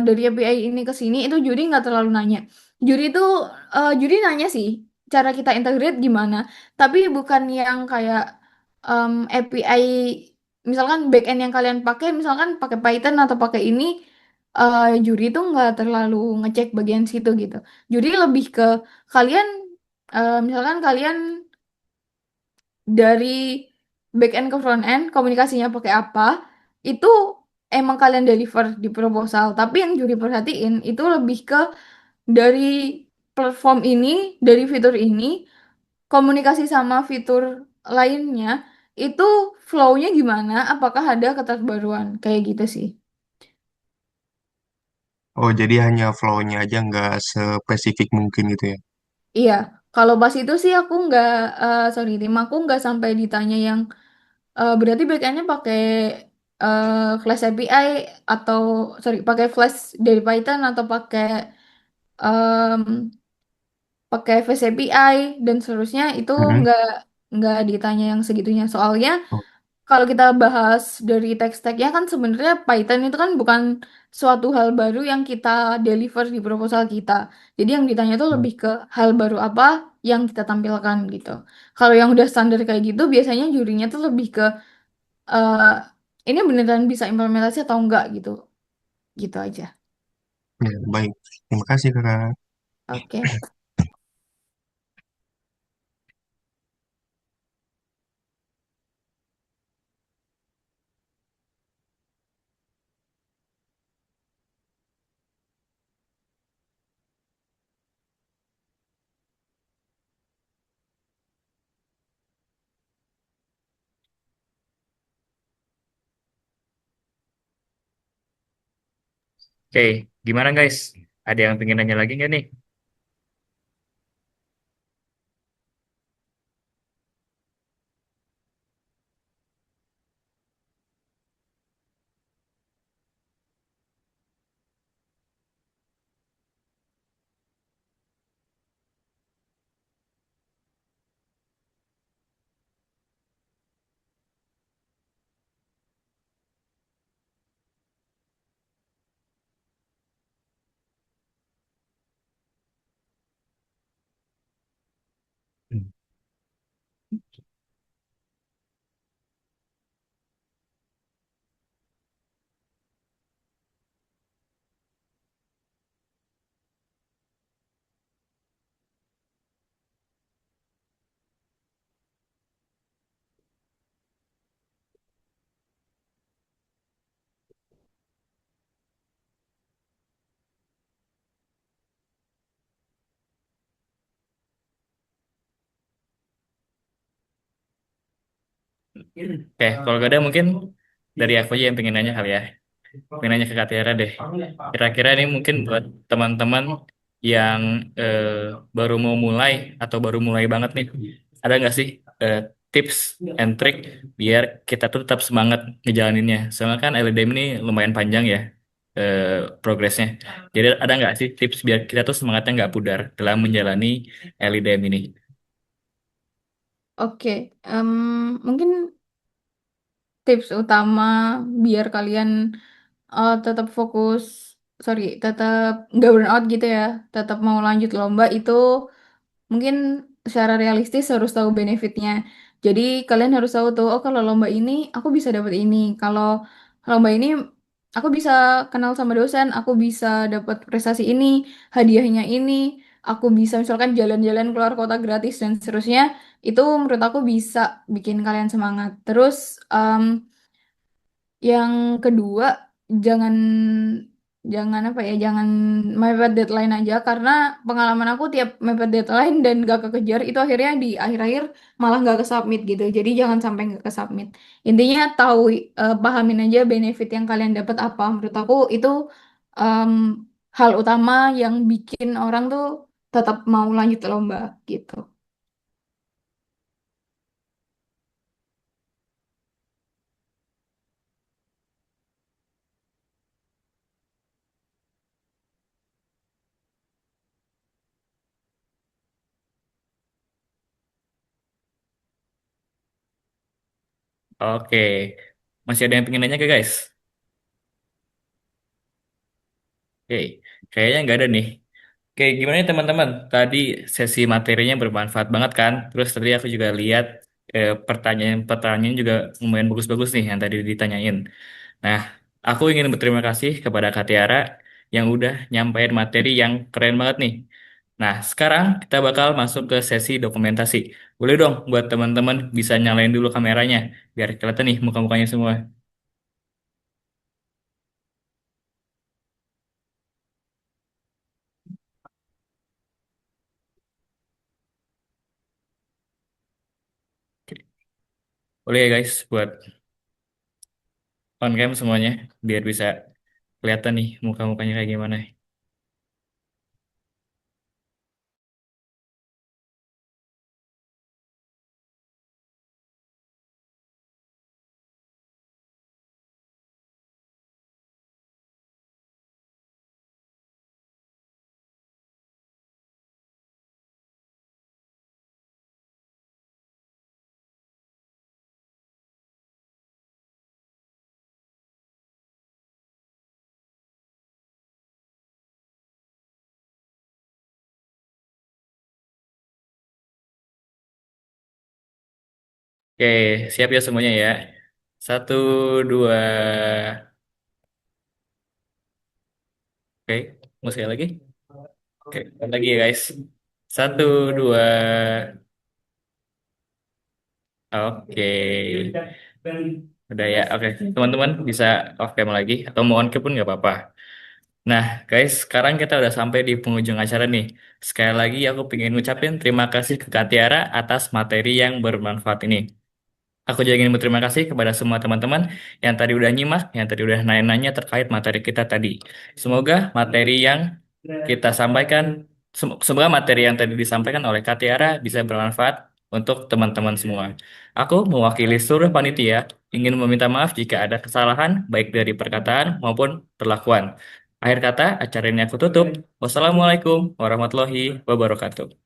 dari API ini ke sini itu juri nggak terlalu nanya. Juri nanya sih cara kita integrate gimana, tapi bukan yang kayak API misalkan backend yang kalian pakai misalkan pakai Python atau pakai ini, juri itu nggak terlalu ngecek bagian situ gitu. Juri lebih ke kalian, misalkan kalian dari back end ke front end komunikasinya pakai apa, itu emang kalian deliver di proposal. Tapi yang juri perhatiin itu lebih ke dari platform ini, dari fitur ini, komunikasi sama fitur lainnya, itu flow-nya gimana, apakah ada keterbaruan, kayak gitu sih. Oh, jadi hanya flow-nya aja nggak spesifik mungkin gitu ya. Iya, kalau pas itu sih aku nggak, sorry, tim aku nggak sampai ditanya yang berarti backendnya pakai Flash API atau sorry pakai Flash dari Python atau em, pakai Flash API dan seterusnya itu Mhm. nggak ditanya yang segitunya. Soalnya Oh, kalau kita bahas dari tech stack-nya kan sebenarnya Python itu kan bukan suatu hal baru yang kita deliver di proposal kita. Jadi yang ditanya itu oh. lebih ke hal baru apa yang kita tampilkan gitu. Kalau yang udah standar kayak gitu biasanya jurinya tuh lebih ke eh ini beneran bisa implementasi atau enggak gitu. Gitu aja. Ya, baik. Terima kasih, Kakak. Oke. Oke, gimana guys? Ada yang pengen nanya lagi nggak nih? Hmm. Oke, kalau gak ada mungkin dari aku aja yang pengen nanya kali ya. Pengen nanya ke Kak Tiara deh. Kira-kira ini mungkin buat teman-teman yang eh, baru mau mulai atau baru mulai banget nih. Ada nggak sih tips and trick biar kita tuh tetap semangat ngejalaninnya? Soalnya kan LDM ini lumayan panjang ya eh, progresnya. Jadi ada nggak sih tips biar kita tuh semangatnya nggak pudar dalam menjalani LDM ini? Oke. Mungkin tips utama biar kalian tetap fokus, sorry, tetap nggak burn out gitu ya, tetap mau lanjut lomba itu mungkin secara realistis harus tahu benefitnya. Jadi kalian harus tahu tuh, oh kalau lomba ini aku bisa dapat ini, kalau lomba ini aku bisa kenal sama dosen, aku bisa dapat prestasi ini, hadiahnya ini, aku bisa misalkan jalan-jalan keluar kota gratis dan seterusnya. Itu menurut aku bisa bikin kalian semangat. Terus yang kedua, jangan jangan apa ya, jangan mepet deadline aja karena pengalaman aku tiap mepet deadline dan gak kekejar itu akhirnya di akhir-akhir malah gak kesubmit gitu. Jadi jangan sampai gak kesubmit. Intinya tahu, pahamin aja benefit yang kalian dapat apa. Menurut aku itu em, hal utama yang bikin orang tuh tetap mau lanjut lomba gitu. Oke, masih ada yang pengen nanya ke guys? Oke, kayaknya nggak ada nih. Oke, gimana nih teman-teman? Tadi sesi materinya bermanfaat banget kan? Terus tadi aku juga lihat pertanyaan-pertanyaan juga lumayan bagus-bagus nih yang tadi ditanyain. Nah, aku ingin berterima kasih kepada Kak Tiara yang udah nyampein materi yang keren banget nih. Nah, sekarang kita bakal masuk ke sesi dokumentasi. Boleh dong buat teman-teman bisa nyalain dulu kameranya biar kelihatan nih muka-mukanya semua. Boleh ya guys buat on cam semuanya biar bisa kelihatan nih muka-mukanya kayak gimana. Oke, siap ya semuanya ya. Satu, dua. Oke, mau sekali lagi. Oke, lagi ya guys. Satu, dua. Oke. Udah ya, oke. Teman-teman bisa off cam lagi atau mau on cam pun nggak apa-apa. Nah, guys, sekarang kita udah sampai di penghujung acara nih. Sekali lagi aku pengen ngucapin terima kasih ke Kak Tiara atas materi yang bermanfaat ini. Aku juga ingin berterima kasih kepada semua teman-teman yang tadi udah nyimak, yang tadi udah nanya-nanya terkait materi kita tadi. Semoga materi yang kita sampaikan, semoga materi yang tadi disampaikan oleh Kak Tiara bisa bermanfaat untuk teman-teman semua. Aku mewakili seluruh panitia ingin meminta maaf jika ada kesalahan baik dari perkataan maupun perlakuan. Akhir kata, acara ini aku tutup. Wassalamualaikum warahmatullahi wabarakatuh.